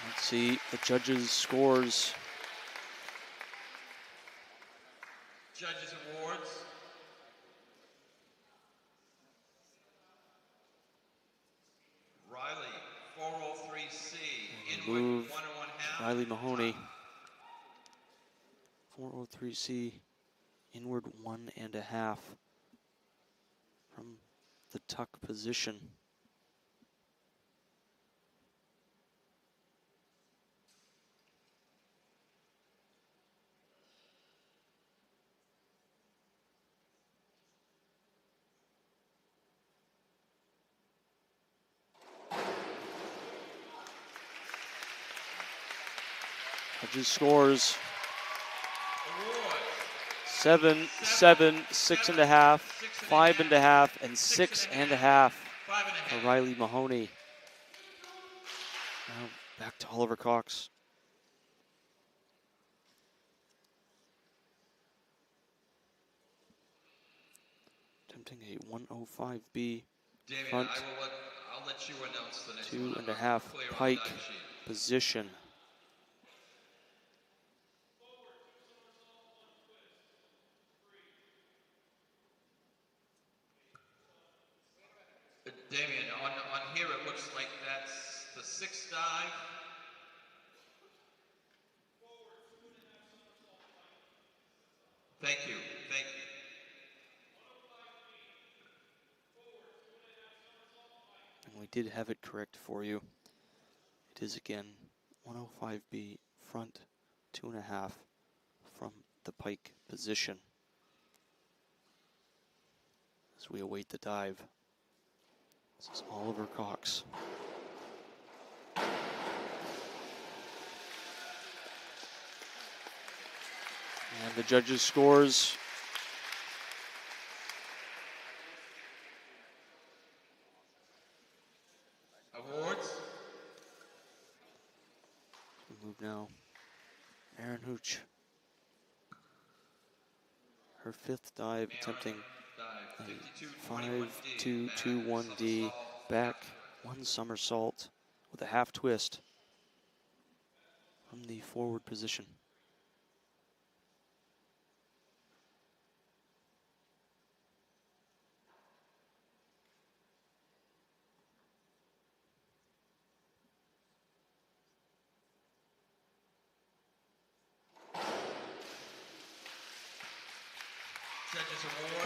Let's see the judges' scores. Judges awards. 5 403C, Move inward 101.5. Riley Mahoney. 403C, inward 1.5 from the tuck position. Judges scores 7, 7, 6.5, 5.5, and 6.5 for Riley Mahoney. Now back to Oliver Cox. Attempting a 105B front, I'll let you announce the next 2.5 pike position. Damien, on here it looks like that's the 6th dive. Thank you, thank you. And we did have it correct for you. It is again 105B front, 2.5 from the pike position. As we await the dive. This is Oliver Cox. And the judges' scores. Awards. We move now. Erin Hooch. Her 5th dive, attempting a 5-2-2-1D back 1 somersault with a half twist from the forward position.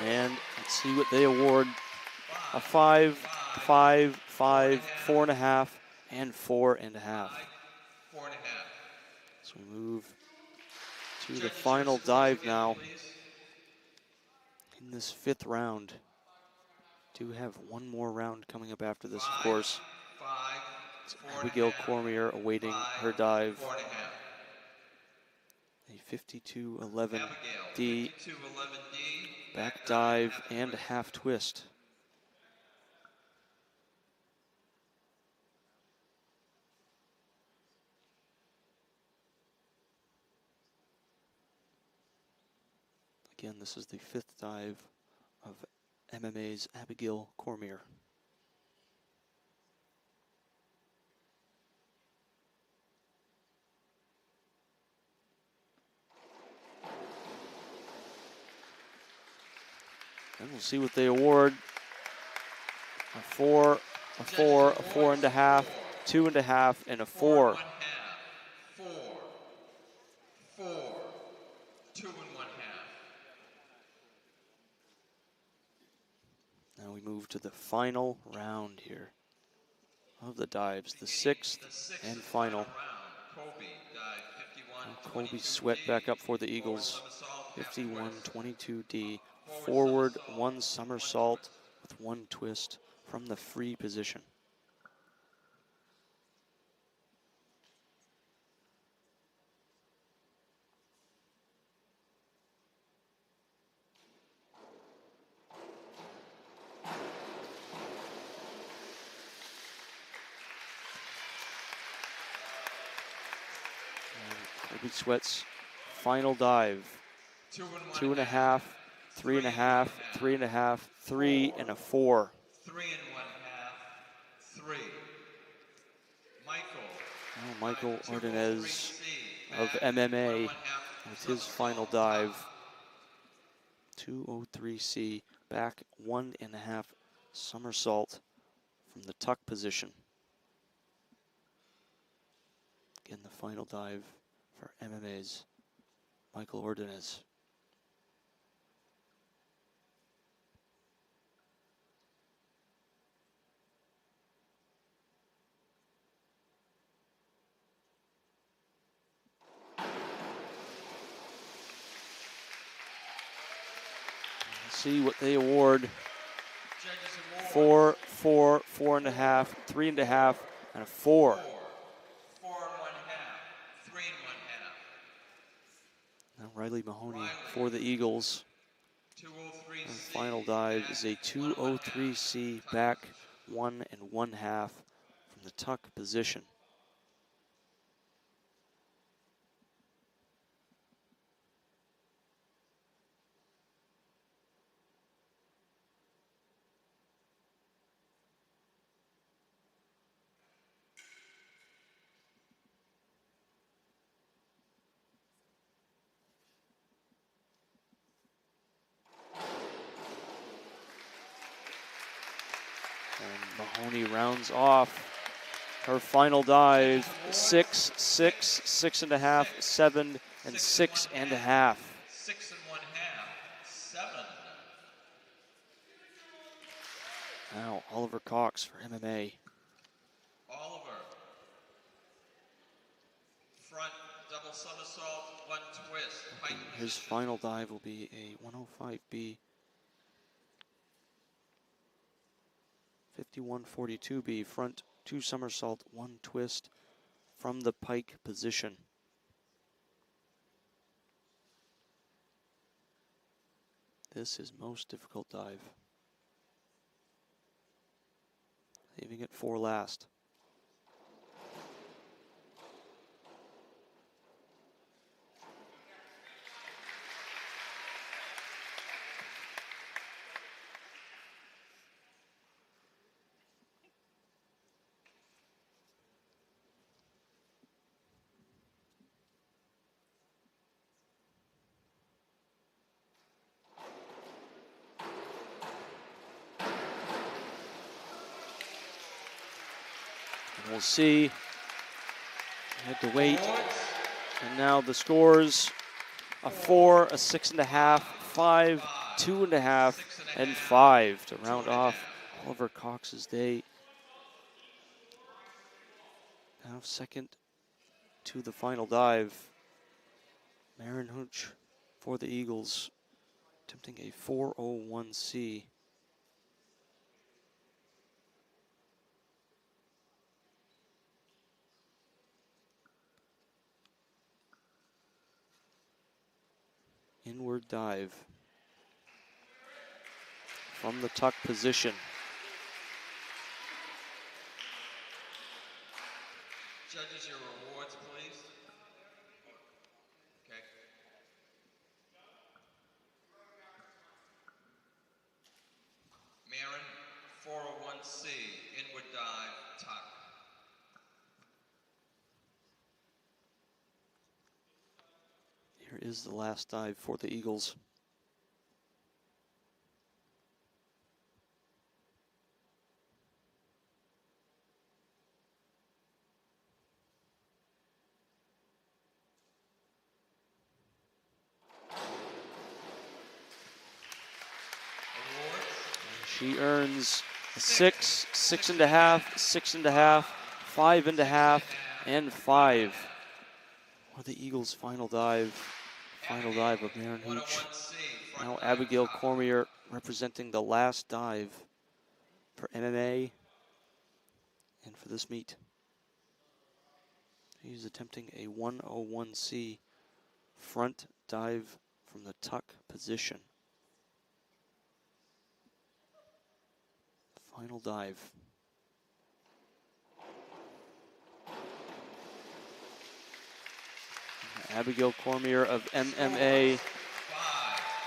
And let's see what they award. A 5, 5, 5, 4.5, and 4.5. 4.5. So we move to the final dive now in this 5th round. Do have one more round coming up after this, of course. It's Abigail Cormier awaiting her dive. 4.5. A 52-11D, back dive and a half twist. Again, this is the 5th dive of MMA's Abigail Cormier. And we'll see what they award. A 4, a 4, a 4.5, 2.5, and a 4. 4, 2.5. Now we move to the final round here of the dives, the 6th and final. Colby Sweat back up for the Eagles. 51-22D, forward 1 somersault with 1 twist from the free position. Colby Sweat's final dive. 2.5, 3.5, 3.5, 3, and a 4. 3 1/2, 3. Michael Ordonez of MMA with his final dive. 203C, back 1.5 somersault from the tuck position. Again, the final dive for MMA's Michael Ordonez. See what they award. 4, 4, 4.5, 3.5, and a 4. 4 and 1/2, 3 and 1/2. Now Riley Mahoney for the Eagles. 203C. And final dive is a 203C back 1 1/2 from the tuck position. And Mahoney rounds off her final dive, 6, 6, 6.5, 7, and 6.5. 6 and 1/2, 7. Now Oliver Cox for MMA. Oliver. Front double somersault, 1 twist. Pike His position. final dive will be a 105B, 5142B, front 2 somersault, 1 twist from the pike position. This is most difficult dive. Leaving it for last. And we'll see. I had to wait. And now the scores: a 4, a 6.5, 5, 2.5, and 5 to round off Oliver Cox's day. Now second to the final dive, Marin Hooch for the Eagles, attempting a 401C. Inward dive from the tuck position. Judges, your awards, please. Okay. Marin, 401C, inward dive, tuck. Here is the last dive for the Eagles. She earns a 6, 6.5, 6.5, 5.5, and 5. For the Eagles' final dive of Marin Hooch. Now Abigail Cormier representing the last dive for MMA and for this meet. She's attempting a 101C front dive from the tuck position. Final dive. Abigail Cormier of MMA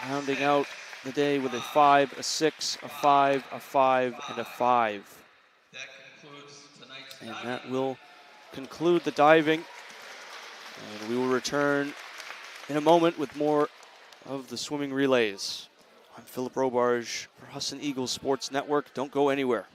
rounding out the day with a 5, a 6, a 5, a 5, and a 5. That concludes tonight's And diving. that will conclude the diving. And we will return in a moment with more of the swimming relays. I'm Philip Robarge for Husson Eagles Sports Network. Don't go anywhere.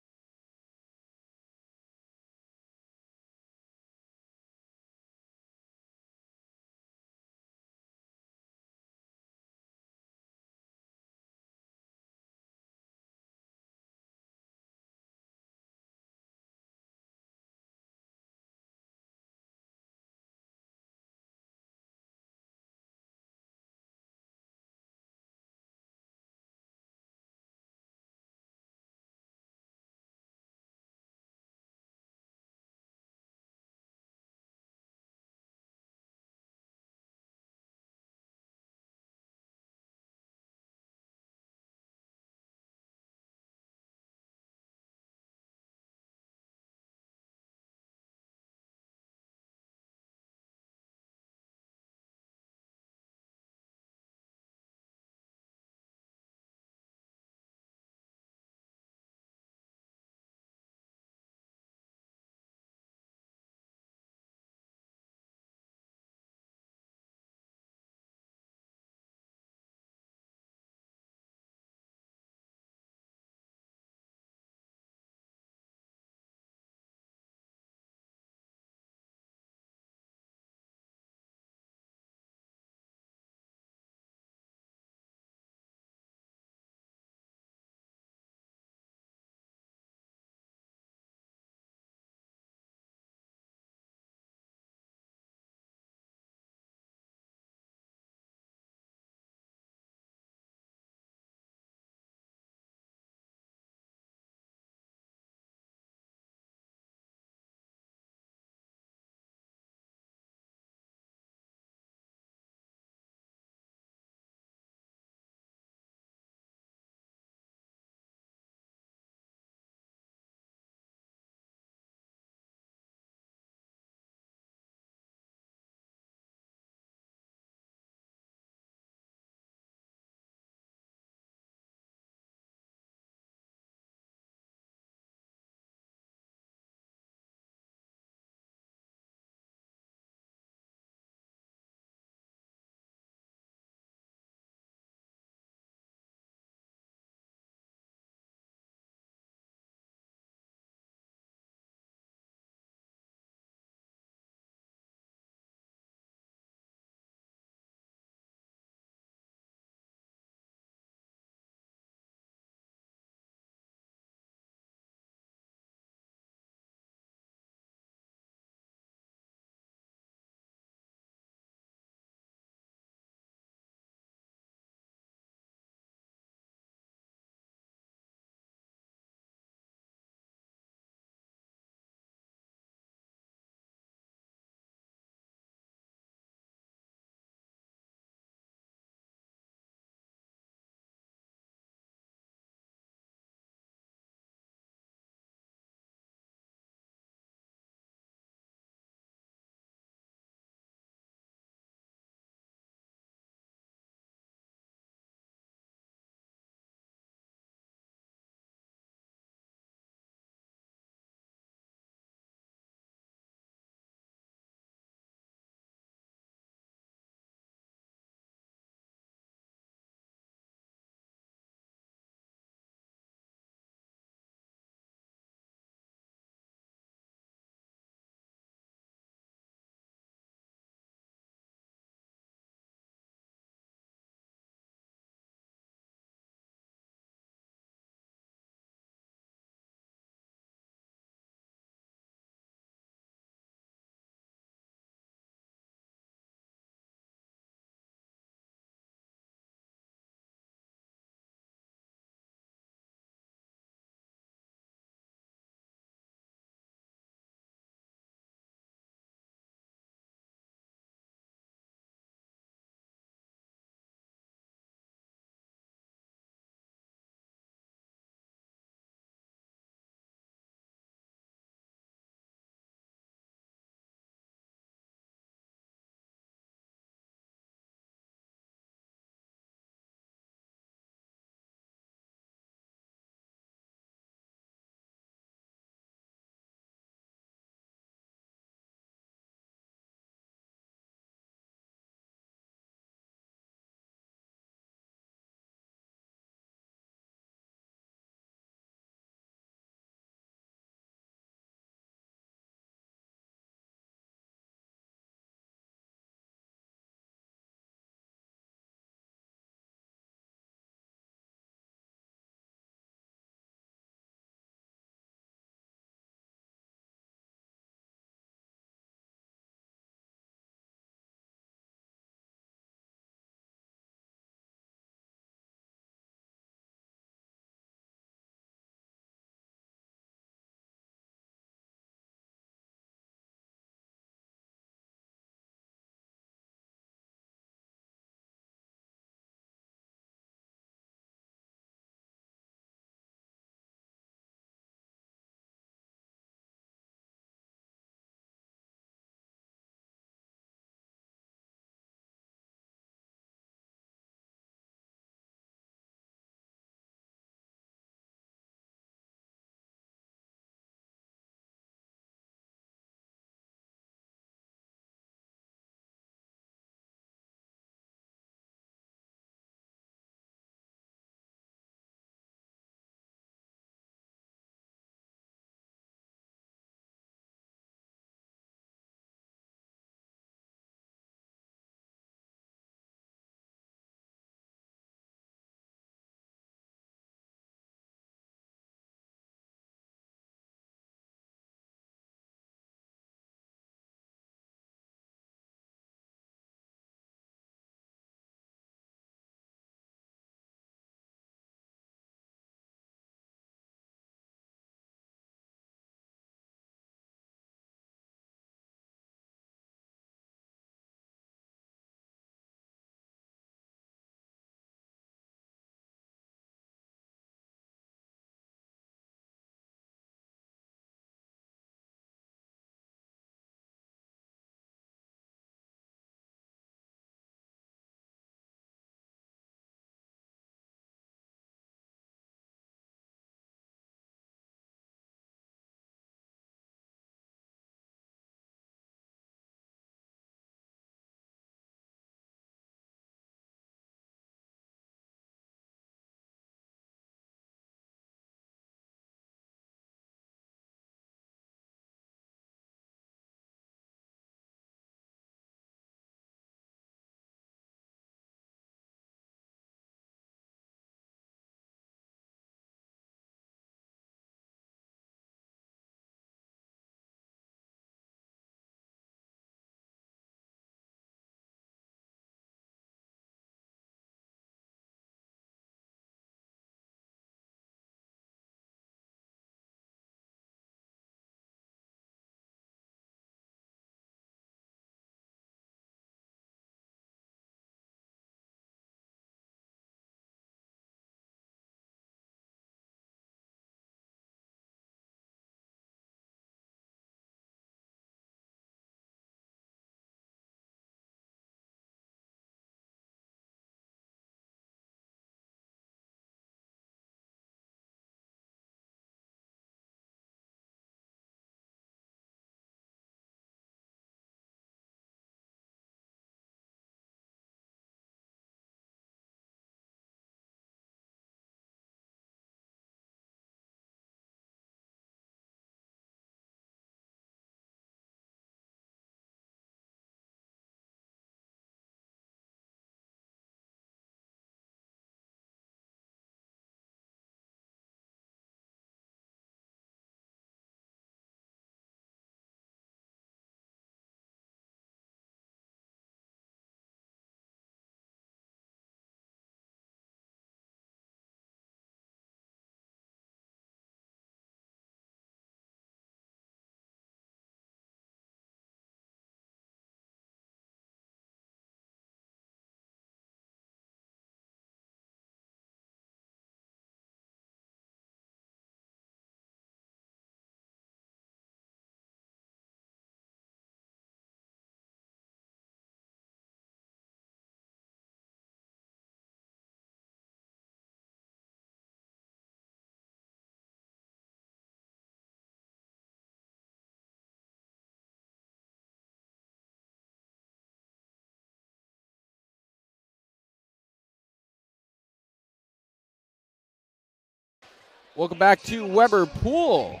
Welcome back to Weber Pool.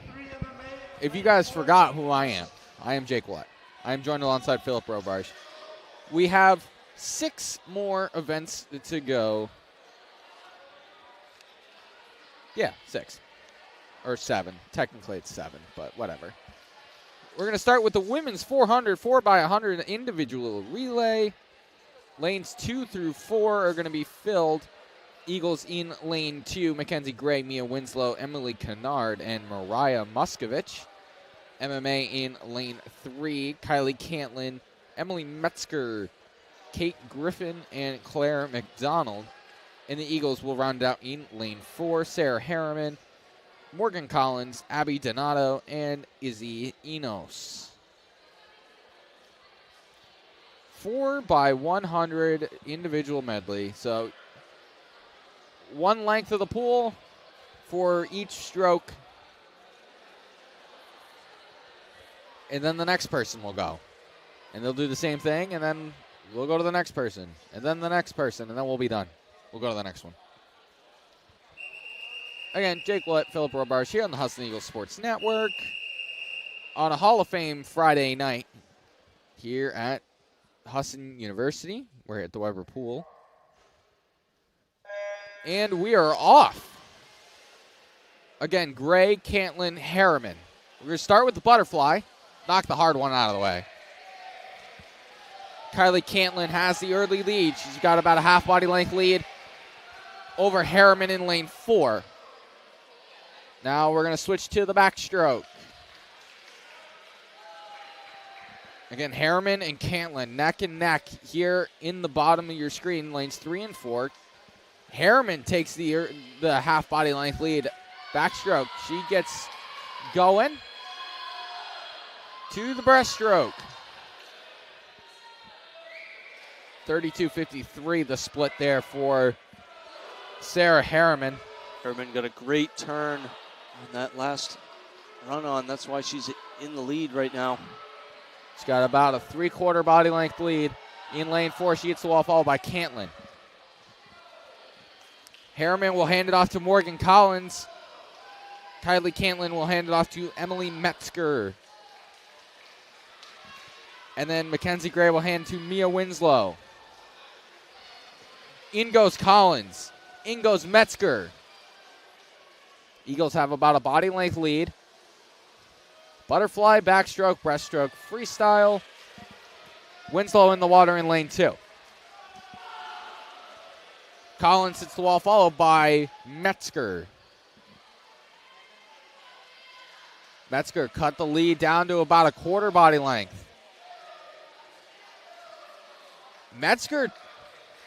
If you guys forgot who I am Jake Willett. I am joined alongside Philip Robarge. We have 6 more events to go. Yeah, 6. Or 7. Technically it's 7, but whatever. We're going to start with the women's 400, 4x100 individual relay. Lanes 2 through 4 are going to be filled. Eagles in lane 2, Mackenzie Gray, Mia Winslow, Emily Kennard, and Mariah Muskovich. MMA in lane 3, Kylie Cantlin, Emily Metzger, Kate Griffin, and Claire McDonald. And the Eagles will round out in lane 4, Sarah Harriman, Morgan Collins, Abby Donato, and Izzy Enos. 4x100 individual medley. So 1 length of the pool for each stroke. And then the next person will go. And they'll do the same thing, and then we'll go to the next person. And then the next person, and then we'll be done. We'll go to the next one. Again, Jake Willett, Philip Robarge here on the Husson Eagles Sports Network on a Hall of Fame Friday night here at Husson University. We're at the Weber Pool. And we are off. Again, Gray, Cantlin, Harriman. We're going to start with the butterfly. Knock the hard one out of the way. Kylie Cantlin has the early lead. She's got about a half body length lead over Harriman in lane 4. Now we're going to switch to the backstroke. Again, Harriman and Cantlin neck and neck here in the bottom of your screen, lanes 3 and 4. Harriman takes the half body length lead. Backstroke. She gets going to the breaststroke. 32:53 the split there for Sarah Harriman. Harriman got a great turn on that last run on. That's why she's in the lead right now. She's got about a 3/4 body length lead. In lane 4, she gets the wall followed by Cantlin. Harriman will hand it off to Morgan Collins. Kylie Cantlin will hand it off to Emily Metzger. And then Mackenzie Gray will hand to Mia Winslow. In goes Collins. In goes Metzger. Eagles have about a body length lead. Butterfly, backstroke, breaststroke, freestyle. Winslow in the water in lane 2. Collins hits the wall, followed by Metzger. Metzger cut the lead down to about a 1/4 body length. Metzger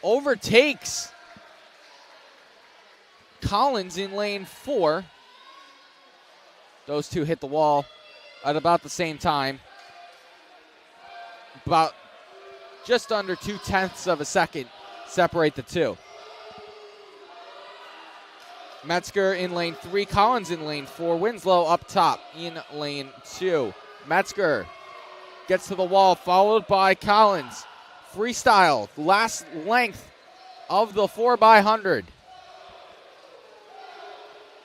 overtakes Collins in lane 4. Those two hit the wall at about the same time. About just under 0.2 of a second separate the two. Metzger in lane 3, Collins in lane 4, Winslow up top in lane 2. Metzger gets to the wall, followed by Collins. Freestyle, last length of the 4x100.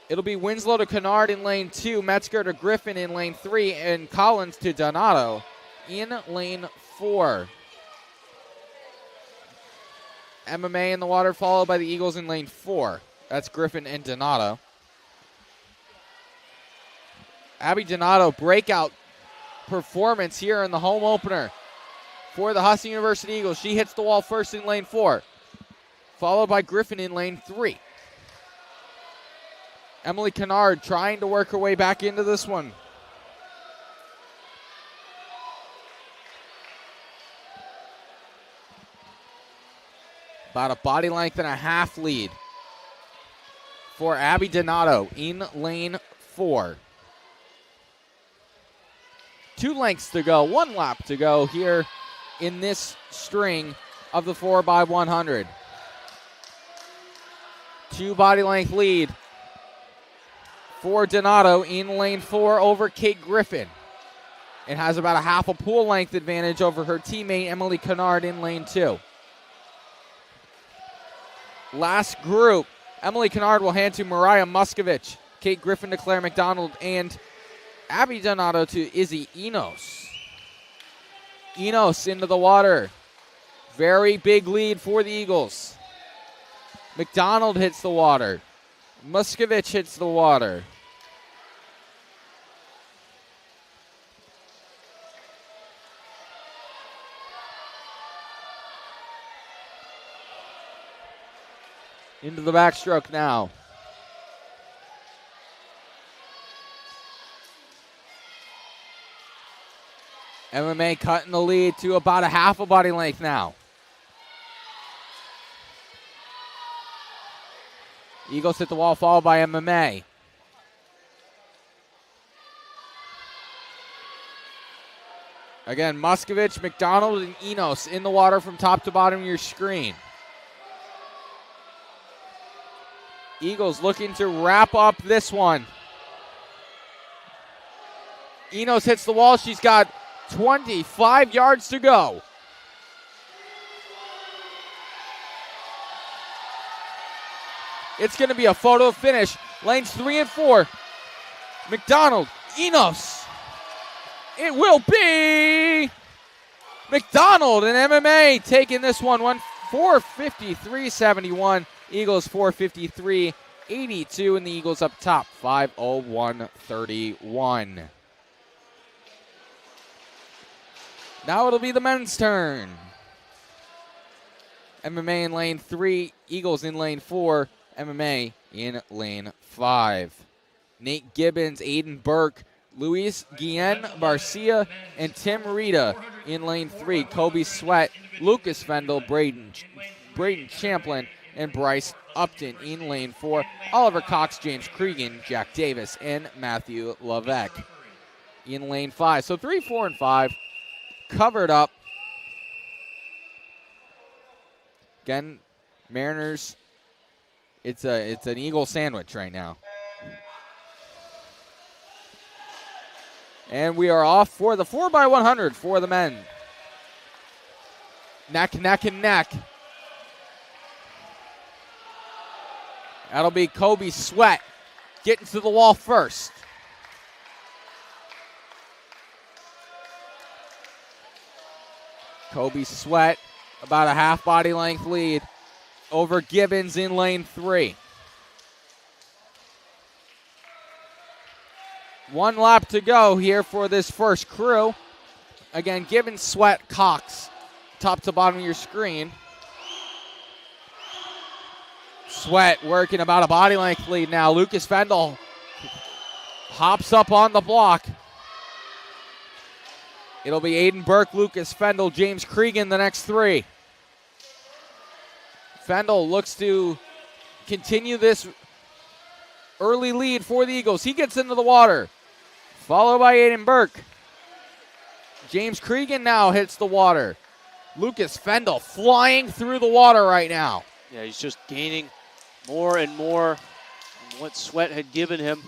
It'll be Winslow to Kennard in lane 2, Metzger to Griffin in lane 3, and Collins to Donato in lane 4. MMA in the water, followed by the Eagles in lane 4. That's Griffin and Donato. Abby Donato, breakout performance here in the home opener for the Husson University Eagles. She hits the wall first in lane 4, followed by Griffin in lane 3. Emily Kennard trying to work her way back into this one. About a body length and a half lead for Abby Donato in lane 4. 2 lengths to go, 1 lap to go here in this string of the 4x100. 2 body length lead for Donato in lane 4 over Kate Griffin. It has about a half a pool length advantage over her teammate Emily Kennard in lane 2. Last group, Emily Kennard will hand to Mariah Muskovich. Kate Griffin to Claire McDonald, and Abby Donato to Izzy Enos. Enos into the water. Very big lead for the Eagles. McDonald hits the water. Muskovich hits the water. Into the backstroke now. MMA cutting the lead to about a half a body length now. Eagles hit the wall, followed by MMA. Again, Muskovich, McDonald, and Enos in the water from top to bottom of your screen. Eagles looking to wrap up this one. Enos hits the wall. She's got 25 yards to go. It's going to be a photo finish. Lanes 3 and 4. McDonald, Enos. It will be McDonald and MMA taking this one 453.71. Eagles 453.82, and the Eagles up top 5:01.31. Now it'll be the men's turn. MMA in lane 3, Eagles in lane 4, MMA in lane 5. Nate Gibbons, Aiden Burke, Luis Guillen Barcia, and Tim Rita in lane 3. Kobe Sweat, Lucas Fendel, Braden Champlin, and Bryce Upton in lane 4. Oliver Cox, James Cregan, Jack Davis, and Matthew Levesque in lane 5. So 3, 4, and 5 covered up. Again, Mariners, it's an Eagle sandwich right now. And we are off for the 4x100 for the men. Neck, neck, and neck. That'll be Kobe Sweat getting to the wall first. Kobe Sweat, about a half body length lead over Gibbons in lane 3. One lap to go here for this first crew. Again, Gibbons, Sweat, Cox, top to bottom of your screen. Sweat working about a body length lead now. Lucas Fendel hops up on the block. It'll be Aiden Burke, Lucas Fendel, James Cregan, the next 3. Fendel looks to continue this early lead for the Eagles. He gets into the water, followed by Aiden Burke. James Cregan now hits the water. Lucas Fendel flying through the water right now. Yeah, he's just gaining more and more than what Sweat had given him.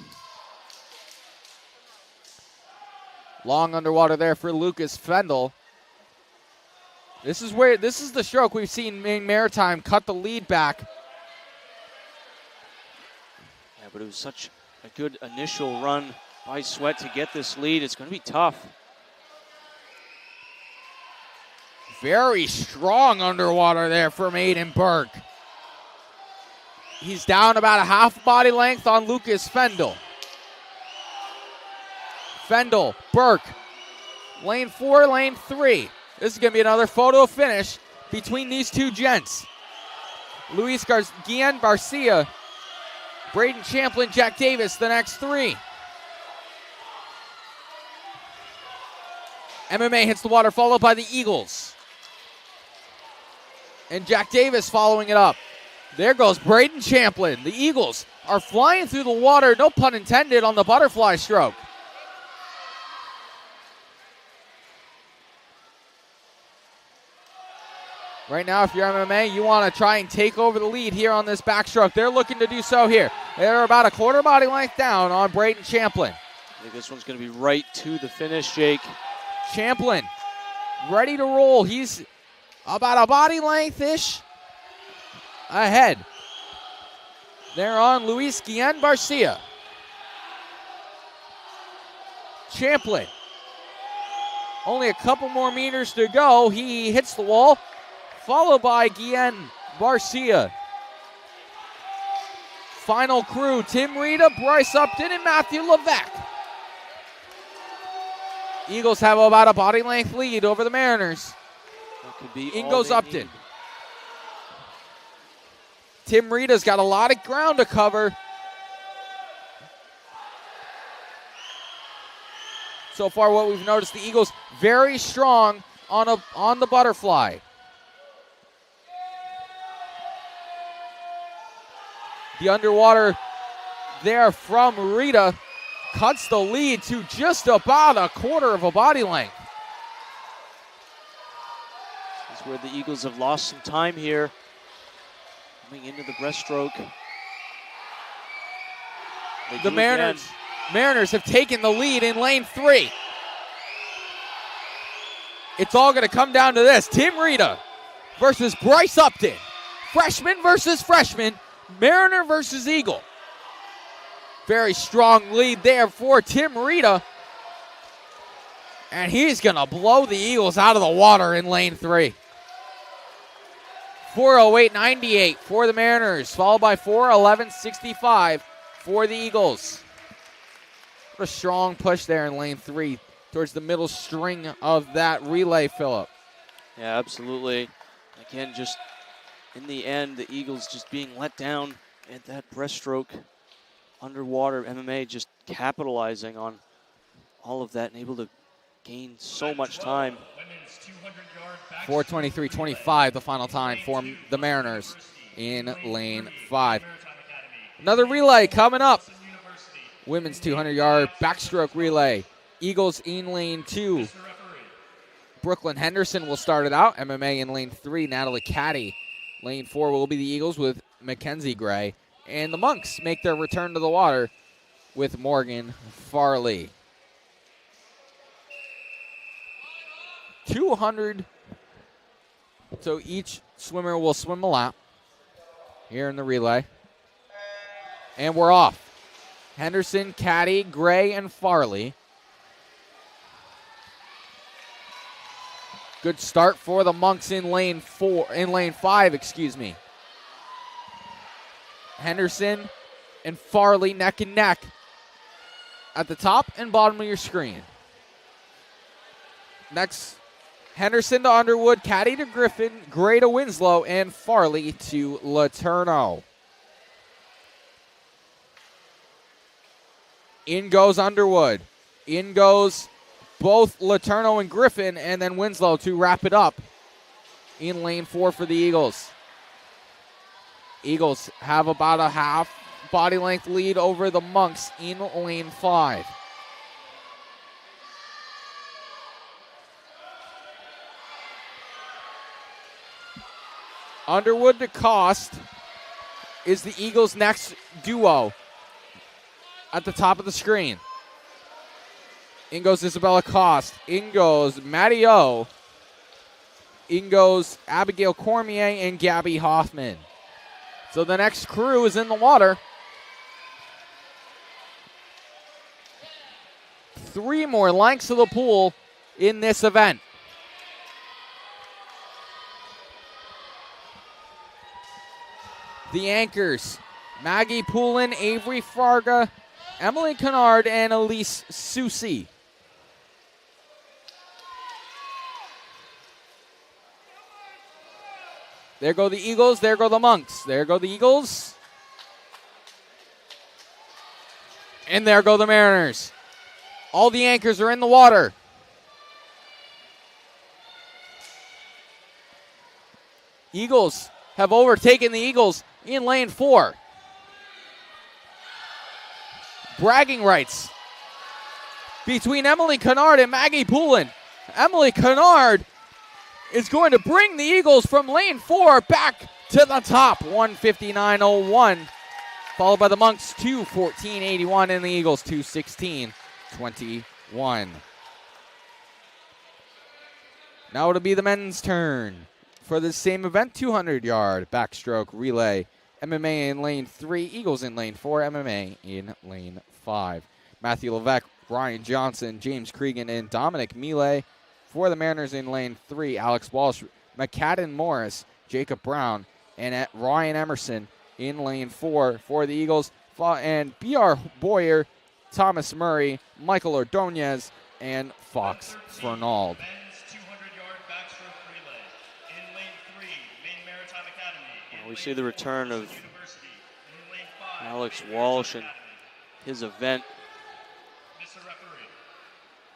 Long underwater there for Lucas Fendel. This is the stroke we've seen Maine Maritime cut the lead back. Yeah, but it was such a good initial run by Sweat to get this lead. It's going to be tough. Very strong underwater there from Aiden Burke. He's down about a half body length on Lucas Fendel. Fendel, Burke, lane 4, lane 3. This is going to be another photo finish between these two gents. Luis Guillen Barcia, Braden Champlin, Jack Davis, the next 3. MMA hits the water, followed by the Eagles. And Jack Davis following it up. There goes Braden Champlin. The Eagles are flying through the water, no pun intended, on the butterfly stroke. Right now, if you're MMA, you want to try and take over the lead here on this backstroke. They're looking to do so here. They're about a quarter body length down on Braden Champlin. I think this one's going to be right to the finish, Jake. Champlin ready to roll. He's about a body length-ish ahead. They're on Luis Guillen Barcia. Champlin. Only a couple more meters to go. He hits the wall, followed by Guillen Barcia. Final crew, Tim Rita, Bryce Upton, and Matthew Levesque. Eagles have about a body length lead over the Mariners. That could be In all goes they Upton. need. Tim Rita's got a lot of ground to cover. So far what we've noticed, the Eagles very strong on the butterfly. The underwater there from Rita cuts the lead to just about a quarter of a body length. This is where the Eagles have lost some time here. Coming into the breaststroke. They The do again. Mariners have taken the lead in lane 3. It's all going to come down to this. Tim Rita versus Bryce Upton. Freshman versus freshman. Mariner versus Eagle. Very strong lead there for Tim Rita. And he's going to blow the Eagles out of the water in lane 3. 4:08.98 for the Mariners, followed by 4:11.65 for the Eagles. What a strong push there in lane 3 towards the middle string of that relay, Phillip. Yeah, absolutely. Again, just in the end, the Eagles just being let down at that breaststroke. Underwater MMA just capitalizing on all of that and able to gain so much time. 4:23.25 the final time for the Mariners in lane 5. Another relay coming up. Women's 200-yard backstroke relay. Eagles in lane 2. Brooklyn Henderson will start it out. MMA in lane 3. Natalie Caddy. Lane 4 will be the Eagles with Mackenzie Gray. And the Monks make their return to the water with Morgan Farley. 200. So each swimmer will swim a lap here in the relay. And we're off. Henderson, Caddy, Gray, and Farley. Good start for the Monks in lane 5, excuse me. Henderson and Farley neck and neck at the top and bottom of your screen. Next, Henderson to Underwood, Caddy to Griffin, Gray to Winslow, and Farley to Letourneau. In goes Underwood. In goes both Letourneau and Griffin, and then Winslow to wrap it up in lane 4 for the Eagles. Eagles have about a half body length lead over the Monks in lane 5. Underwood to Cost is the Eagles' next duo at the top of the screen. In goes Isabella Cost. In goes Maddie O. In goes Abigail Cormier and Gabby Hoffman. So the next crew is in the water. 3 more lengths of the pool in this event. The anchors, Maggie Poulin, Avery Farga, Emily Kennard, and Elise Susi. There go the Eagles, there go the Monks. There go the Eagles. And there go the Mariners. All the anchors are in the water. Eagles have overtaken the Eagles in lane 4. Bragging rights between Emily Kennard and Maggie Poulin. Emily Kennard is going to bring the Eagles from lane 4 back to the top. 1:59.01, followed by the Monks 2:14.81 and the Eagles 2:16.21. Now it'll be the men's turn for the same event, 200-yard backstroke relay. MMA in lane 3, Eagles in lane 4, MMA in lane 5. Matthew Levesque Ryan Johnson, James Cregan, and Dominic Mille. For the Mariners in lane 3, Alex Walsh, McCadden Morris, Jacob Brown, and Ryan Emerson in lane 4 for the Eagles. And B.R. Boyer, Thomas Murray, Michael Ordonez, and Fox Fernald. Men's 200-yard backstroke relay. In lane 3, Maine Maritime Academy. In We lane see the 4, return of Husson University. In lane 5, Alex Maine Walsh Maritime and his event. Mr. Referee.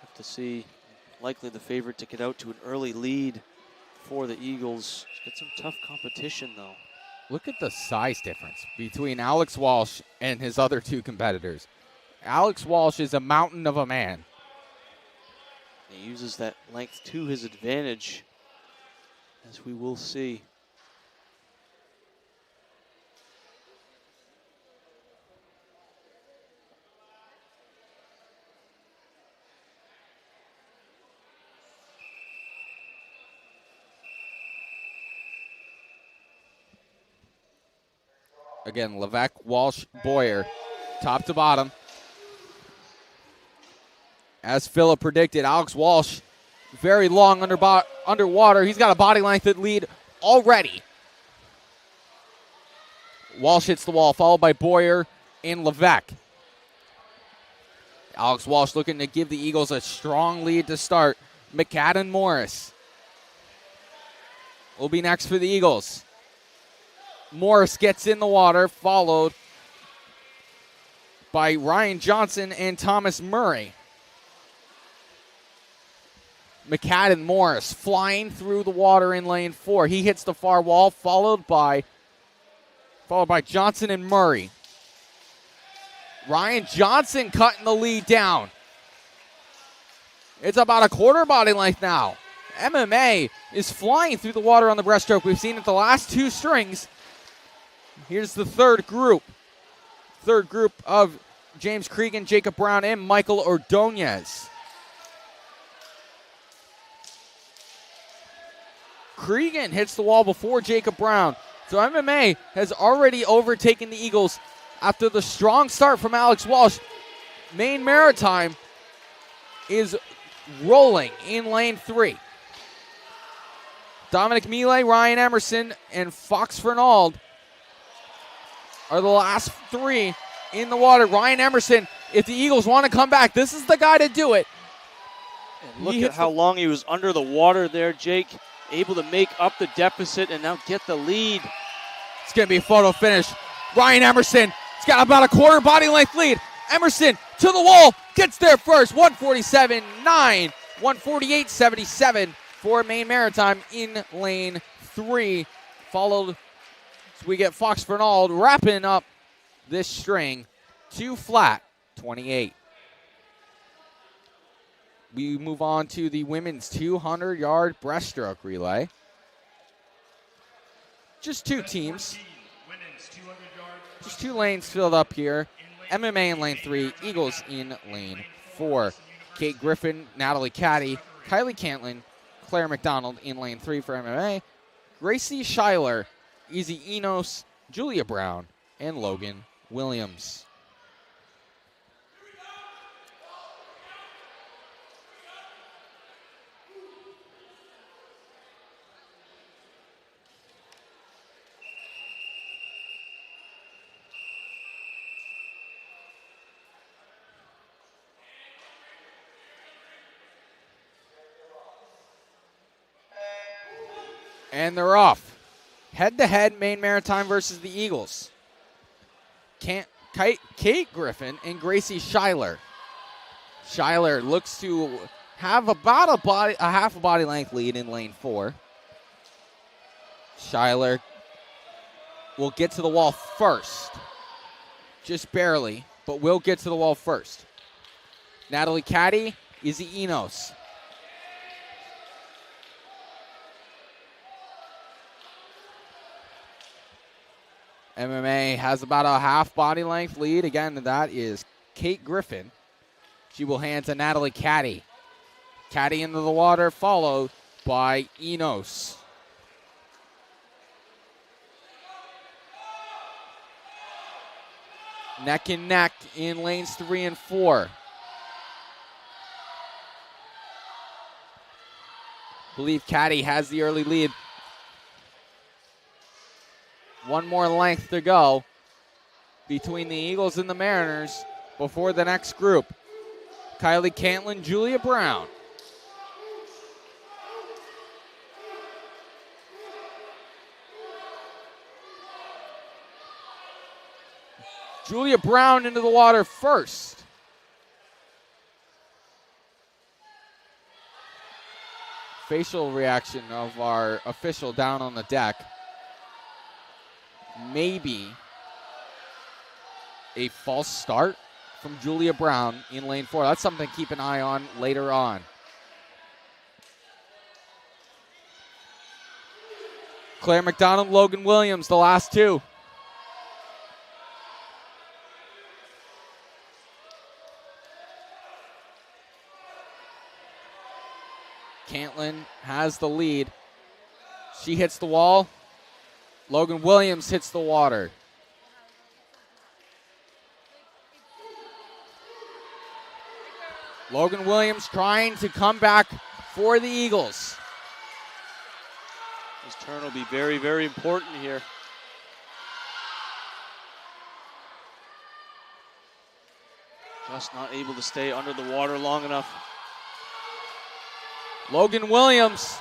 Have to see, likely the favorite to get out to an early lead for the Eagles. Get some tough competition, though. Look at the size difference between Alex Walsh and his other two competitors. Alex Walsh is a mountain of a man. He uses that length to his advantage, as we will see. Again, Levesque, Walsh, Boyer, top to bottom. As Philip predicted, Alex Walsh, very long underwater. He's got a body length lead already. Walsh hits the wall, followed by Boyer and Levesque. Alex Walsh looking to give the Eagles a strong lead to start. McCadden Morris will be next for the Eagles. Morris gets in the water, followed by Ryan Johnson and Thomas Murray. McCadden Morris flying through the water in lane 4. He hits the far wall, followed by Johnson and Murray. Ryan Johnson cutting the lead down. It's about a quarter body length now. MMA is flying through the water on the breaststroke. We've seen it the last two strings. Here's the third group. Third group of James Cregan, Jacob Brown, and Michael Ordonez. Cregan hits the wall before Jacob Brown. So MMA has already overtaken the Eagles after the strong start from Alex Walsh. Maine Maritime is rolling in lane 3. Dominic Mille, Ryan Emerson, and Fox Fernald are the last 3 in the water. Ryan Emerson, if the Eagles want to come back, this is the guy to do it. And look at how long he was under the water there, Jake. Able to make up the deficit and now get the lead. It's going to be a photo finish. Ryan Emerson, he's got about a quarter body length lead. Emerson to the wall, gets there first. 147.9, 148.77 for Maine Maritime in lane 3. Followed, so we get Fox Fernald wrapping up this string. 2 flat, 28. We move on to the women's 200-yard breaststroke relay. Just 2 teams. Just 2 lanes filled up here. MMA in lane 3, Eagles in lane 4. Kate Griffin, Natalie Caddy, Kylie Cantlin, Claire McDonald in lane 3 for MMA. Gracie Schuyler, Izzy Enos, Julia Brown, and Logan Williams. And they're off. Head-to-head, Maine Maritime versus the Eagles. Kate Griffin and Gracie Schuyler. Schuyler looks to have about a half a body length lead in lane 4. Schuyler will get to the wall first. Just barely, but will get to the wall first. Natalie Caddy, Izzy Enos. MMA has about a half body length lead. Again, that is Kate Griffin. She will hand to Natalie Caddy. Caddy into the water, followed by Enos. Neck and neck in lanes 3 and 4. believe Caddy has the early lead. One more length to go between the Eagles and the Mariners before the next group. Kylie Cantlin, Julia Brown. Julia Brown into the water first. Facial reaction of our official down on the deck. Maybe a false start from Julia Brown in lane 4. That's something to keep an eye on later on. Claire McDonald, Logan Williams, the last two. Cantlin has the lead. She hits the wall. Logan Williams hits the water. Logan Williams trying to come back for the Eagles. This turn will be very, very important here. Just not able to stay under the water long enough. Logan Williams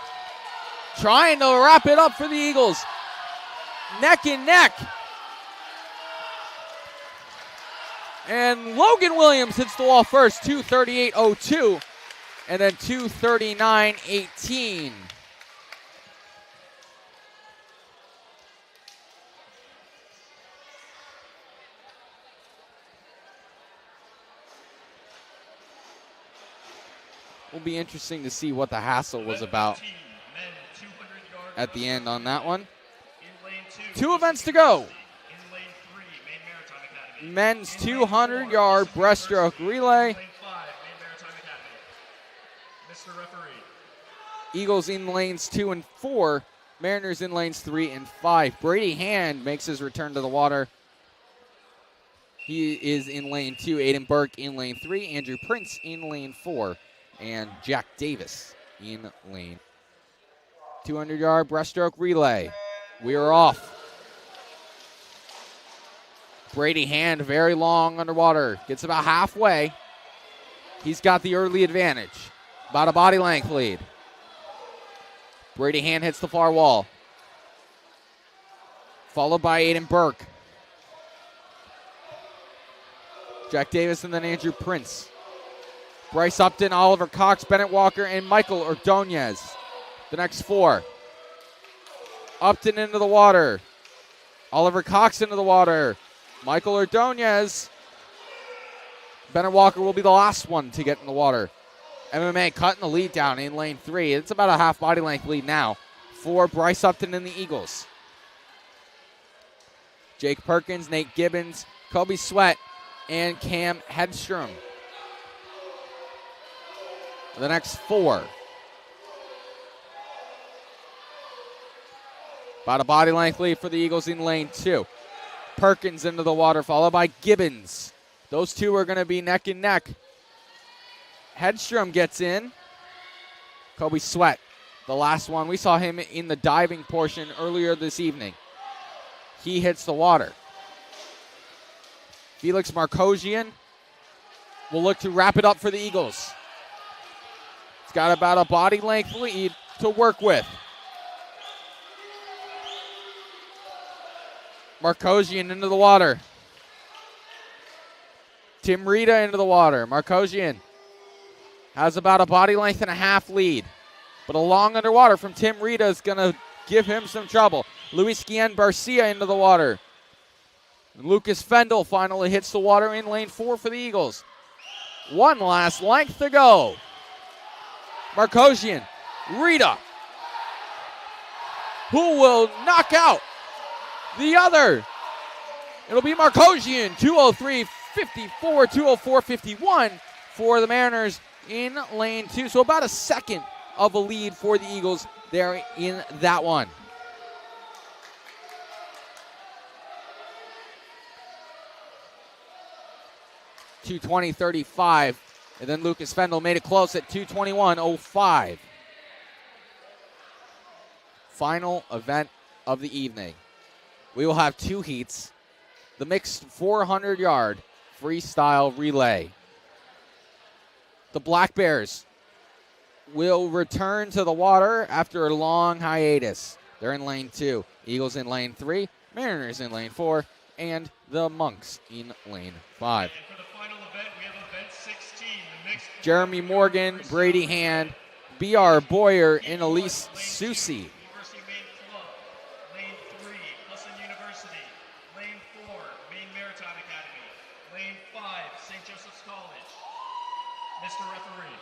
trying to wrap it up for the Eagles. Neck and neck. And Logan Williams hits the wall first, 2:38.02, and then 2:39.18. Will be interesting to see what the hassle was about at the end on that one. 2 events to go. Men's 200-yard breaststroke relay. Eagles in lanes 2 and 4. Mariners in lanes 3 and 5. Brady Hand makes his return to the water. He is in lane 2. Aiden Burke in lane 3. Andrew Prince in lane 4. And Jack Davis in lane. 200-yard breaststroke relay. We are off. Brady Hand very long underwater. Gets about halfway. He's got the early advantage. About a body length lead. Brady Hand hits the far wall. Followed by Aiden Burke. Jack Davis and then Andrew Prince. Bryce Upton, Oliver Cox, Bennett Walker, and Michael Ordonez. The next 4. Upton into the water. Oliver Cox into the water. Michael Ordonez. Bennett Walker will be the last one to get in the water. MMA cutting the lead down in lane 3. It's about a half body length lead now for Bryce Upton and the Eagles. Jake Perkins, Nate Gibbons, Kobe Sweat, and Cam Hedstrom. The next 4. About a body length lead for the Eagles in lane 2. Perkins into the water, followed by Gibbons. Those two are going to be neck and neck. Hedstrom gets in. Kobe Sweat, the last one. We saw him in the diving portion earlier this evening. He hits the water. Felix Markosian will look to wrap it up for the Eagles. He's got about a body length lead to work with. Markosian into the water. Tim Rita into the water. Markosian has about a body length and a half lead. But a long underwater from Tim Rita is going to give him some trouble. Luis Guillen Barcia into the water. And Lucas Fendel finally hits the water in lane 4 for the Eagles. One last length to go. Markosian, Rita. Who will knock out the other? It'll be Markosian, 2:03.54, 2:04.51 for the Mariners in lane 2. So about a second of a lead for the Eagles there in that one. $2:20.35, and then Lucas Fendel made it close at 2:21.05. final event of the evening. We will have 2 heats. The mixed 400-yard freestyle relay. The Black Bears will return to the water after a long hiatus. They're in lane 2. Eagles in lane 3, Mariners in lane 4, and the Monks in lane 5. And for the final event, we have event 16, the mixed Jeremy Morgan, Brady Hand, B.R. Boyer, and Elise Susi. University Maine Club, lane 3, Husson University, lane 4, Maine Maritime Academy, lane 5, St. Joseph's College. Mr. Referee.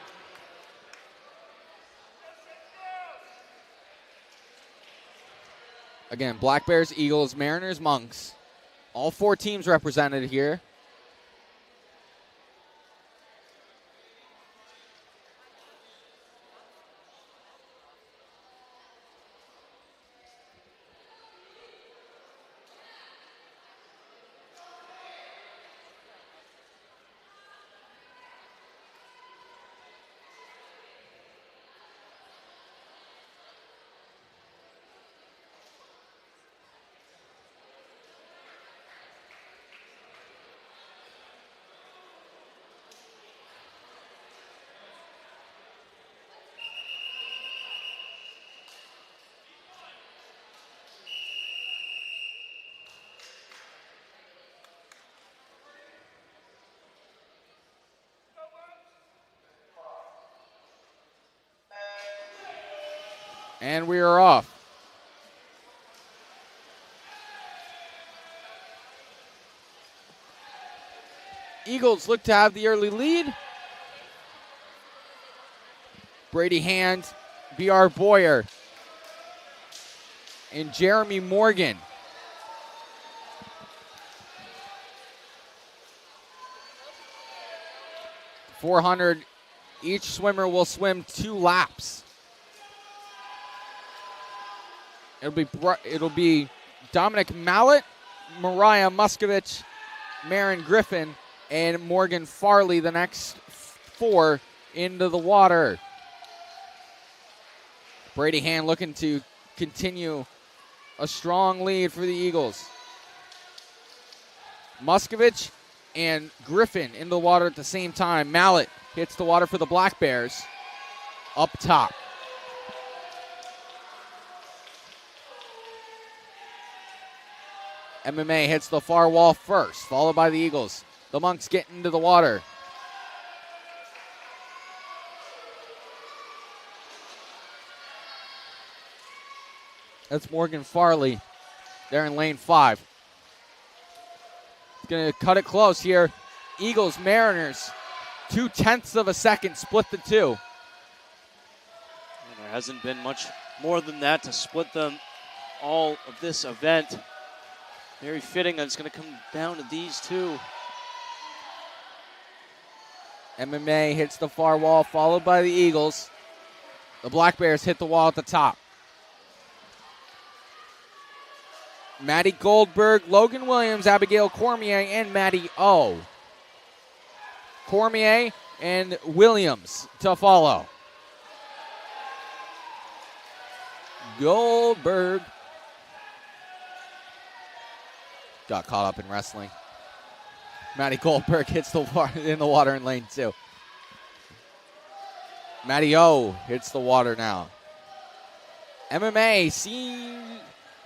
Again, Black Bears, Eagles, Mariners, Monks. All 4 teams represented here. And we are off. Eagles look to have the early lead. Brady Hand, B.R. Boyer, and Jeremy Morgan. .400, each swimmer will swim 2 laps. It'll be Dominic Mallett, Mariah Muskovich, Marin Griffin, and Morgan Farley, the next 4 into the water. Brady Hand looking to continue a strong lead for the Eagles. Muskovich and Griffin into the water at the same time. Mallett hits the water for the Black Bears up top. MMA hits the far wall first, followed by the Eagles. The Monks get into the water. That's Morgan Farley. They're in lane 5. He's going to cut it close here. Eagles, Mariners, 0.2 of a second split the 2. And there hasn't been much more than that to split them all of this event. Very fitting that it's going to come down to these 2. MMA hits the far wall, followed by the Eagles. The Black Bears hit the wall at the top. Maddie Goldberg, Logan Williams, Abigail Cormier, and Maddie O. Cormier and Williams to follow. Goldberg got caught up in wrestling. Maddie Goldberg hits in the water in lane 2. Maddie O hits the water now. MMA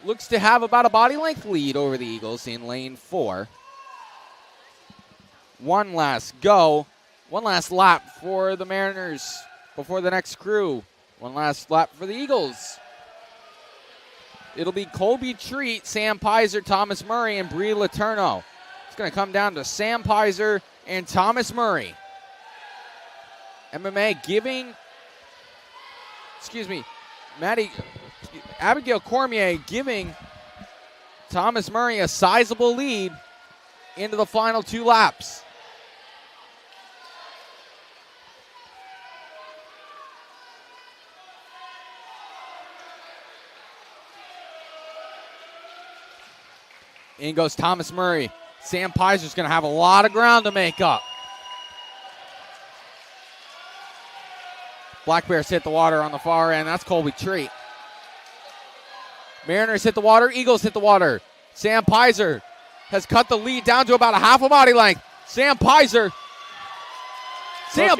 looks to have about a body length lead over the Eagles in lane 4. One last lap for the Mariners before the next crew. One last lap for the Eagles. It'll be Colby Treat, Sam Pizer, Thomas Murray, and Bree Letourneau. It's going to come down to Sam Pizer and Thomas Murray. MMA Abigail Cormier giving Thomas Murray a sizable lead into the final 2 laps. In goes Thomas Murray. Sam Pizer's going to have a lot of ground to make up. Black Bears hit the water on the far end. That's Colby Treat. Mariners hit the water. Eagles hit the water. Sam Pizer has cut the lead down to about a half a body length. Sam Pizer. Sam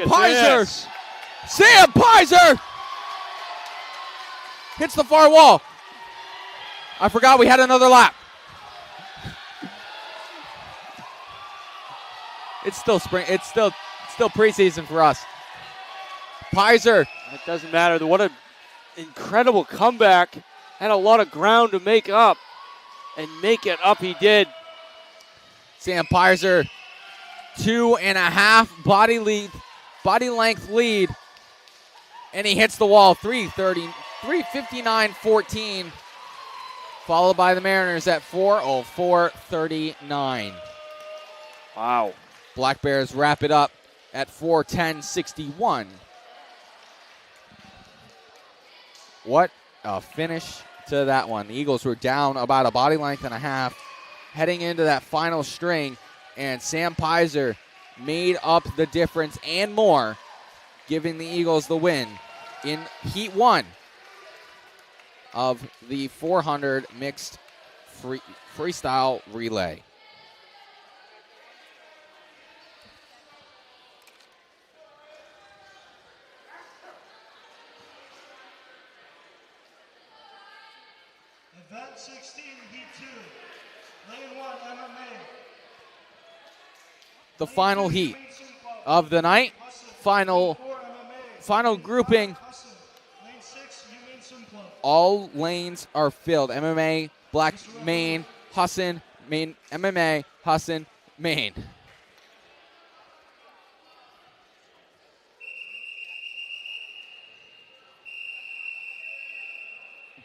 Pizer hits the far wall. I forgot we had another lap. It's still spring. It's still preseason for us. Pizer. It doesn't matter. What an incredible comeback. Had a lot of ground to make up. And make it up he did. Sam Pizer, 2.5 body length lead. And he hits the wall. 3:59.14. Followed by the Mariners at 4:04.39. Wow. Black Bears wrap it up at 4:10.61. What a finish to that one. The Eagles were down about a body length and a half heading into that final string, and Sam Pizer made up the difference and more, giving the Eagles the win in Heat 1 of the 400 mixed freestyle relay. Event 16, Heat 2, Lane 1, MMA. The final heat of the night. Final grouping. All lanes are filled. MMA, Black Maine, Husson, Maine, MMA, Husson, Maine.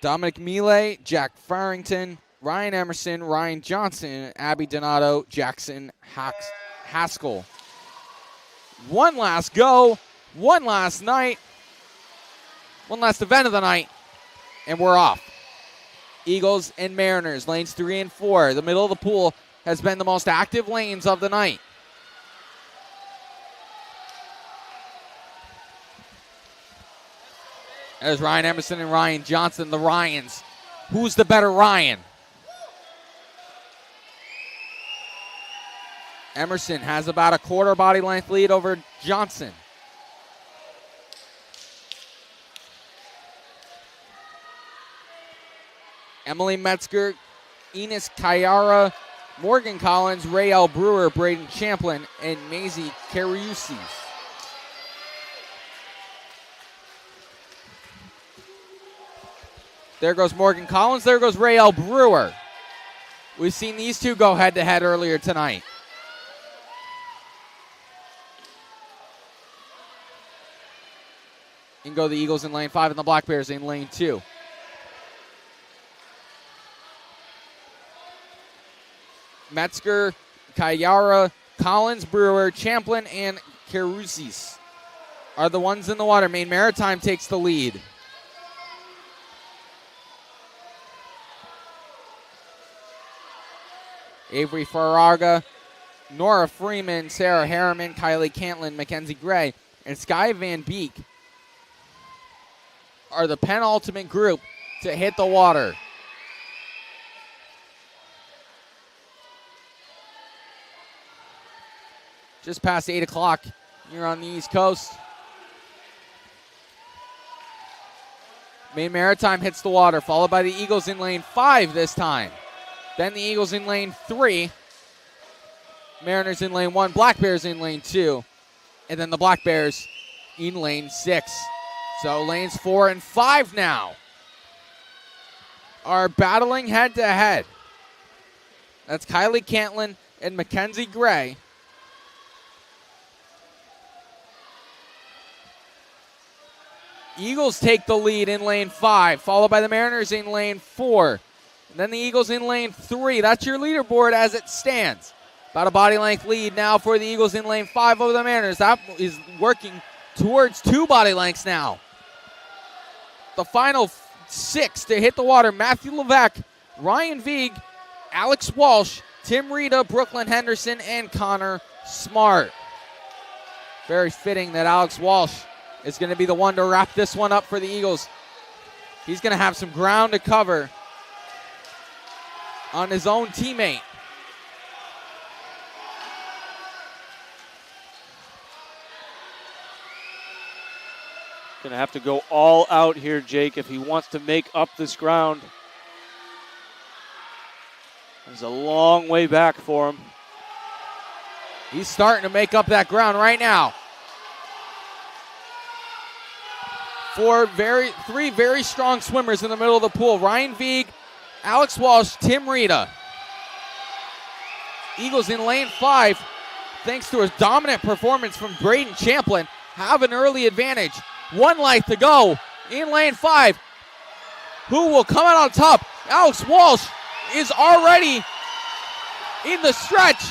Dominic Miele, Jack Farrington, Ryan Emerson, Ryan Johnson, Abby Donato, Jackson Haskell. One last go, one last night, one last event of the night, and we're off. Eagles and Mariners, lanes 3 and 4. The middle of the pool has been the most active lanes of the night. There's Ryan Emerson and Ryan Johnson, the Ryans. Who's the better Ryan? Emerson has about a quarter body length lead over Johnson. Emily Metzger, Enos Kayara, Morgan Collins, Rael Brewer, Braden Champlin, and Maisie Carusis. There goes Morgan Collins. There goes Rael Brewer. We've seen these two go head-to-head earlier tonight. And go the Eagles in lane 5 and the Black Bears in lane 2. Metzger, Kayara, Collins, Brewer, Champlin, and Carusis are the ones in the water. Maine Maritime takes the lead. Avery Farraga, Nora Freeman, Sarah Harriman, Kylie Cantlin, Mackenzie Gray, and Sky Van Beek are the penultimate group to hit the water. Just past 8 o'clock here on the East Coast. Maine Maritime hits the water, followed by the Eagles in lane 5 this time. Then the Eagles in lane 3. Mariners in lane 1. Black Bears in lane 2. And then the Black Bears in lane 6. So lanes 4 and 5 now are battling head-to-head. That's Kylie Cantlin and Mackenzie Gray. Eagles take the lead in lane 5, followed by the Mariners in lane 4. And then the Eagles in lane 3. That's your leaderboard as it stands. About a body length lead now for the Eagles in lane 5 over the Mariners. That is working towards 2 body lengths now. The final 6 to hit the water. Matthew Levesque, Ryan Vieg, Alex Walsh, Tim Rita, Brooklyn Henderson, and Connor Smart. Very fitting that Alex Walsh is going to be the one to wrap this one up for the Eagles. He's going to have some ground to cover on his own teammate. Going to have to go all out here, Jake, if he wants to make up this ground. There's a long way back for him. He's starting to make up that ground right now. Three very strong swimmers in the middle of the pool. Ryan Vieg, Alex Walsh, Tim Rita. Eagles in lane 5, thanks to a dominant performance from Braden Champlin, have an early advantage. 1 length to go in lane 5. Who will come out on top? Alex Walsh is already in the stretch.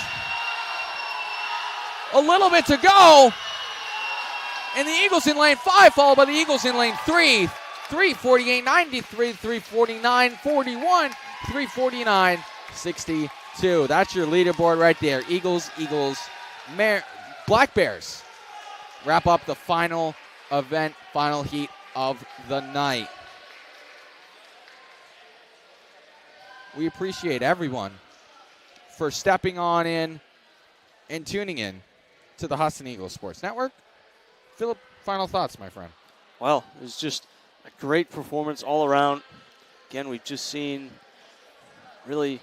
A little bit to go. And the Eagles in lane 5, followed by the Eagles in lane 3. 3:48.93, 3:49.41, 3:49.62. That's your leaderboard right there. Eagles, Black Bears wrap up the final event, final heat of the night. We appreciate everyone for stepping on in and tuning in to the Husson Eagles Sports Network. Philip, final thoughts, my friend. Well, it was just a great performance all around. Again, we've just seen really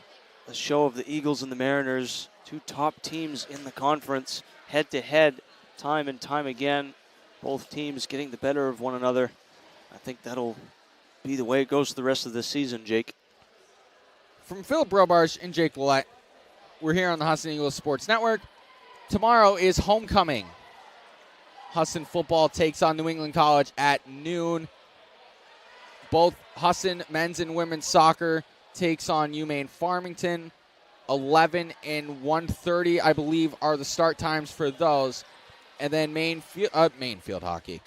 a show of the Eagles and the Mariners, two top teams in the conference, head-to-head, time and time again. Both teams getting the better of one another. I think that'll be the way it goes the rest of this season, Jake. From Philip Robarge and Jake Willett, we're here on the Husson Eagles Sports Network. Tomorrow is homecoming. Husson football takes on New England College at noon. Both Husson men's and women's soccer takes on UMaine Farmington. 11 and 1:30, I believe, are the start times for those. And then Maine field hockey.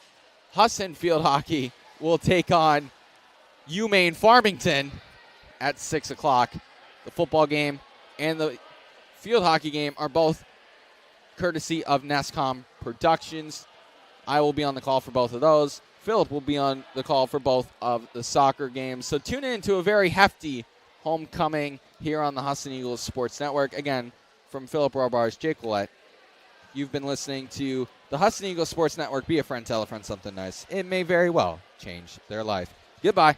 Husson field hockey will take on UMaine Farmington at 6 o'clock. The football game and the field hockey game are both courtesy of NESCOM Productions. I will be on the call for both of those. Philip will be on the call for both of the soccer games. So tune in to a very hefty homecoming here on the Husson Eagles Sports Network. Again, from Philip Robarge, Jake Willett, you've been listening to the Husson Eagles Sports Network. Be a friend, tell a friend something nice. It may very well change their life. Goodbye.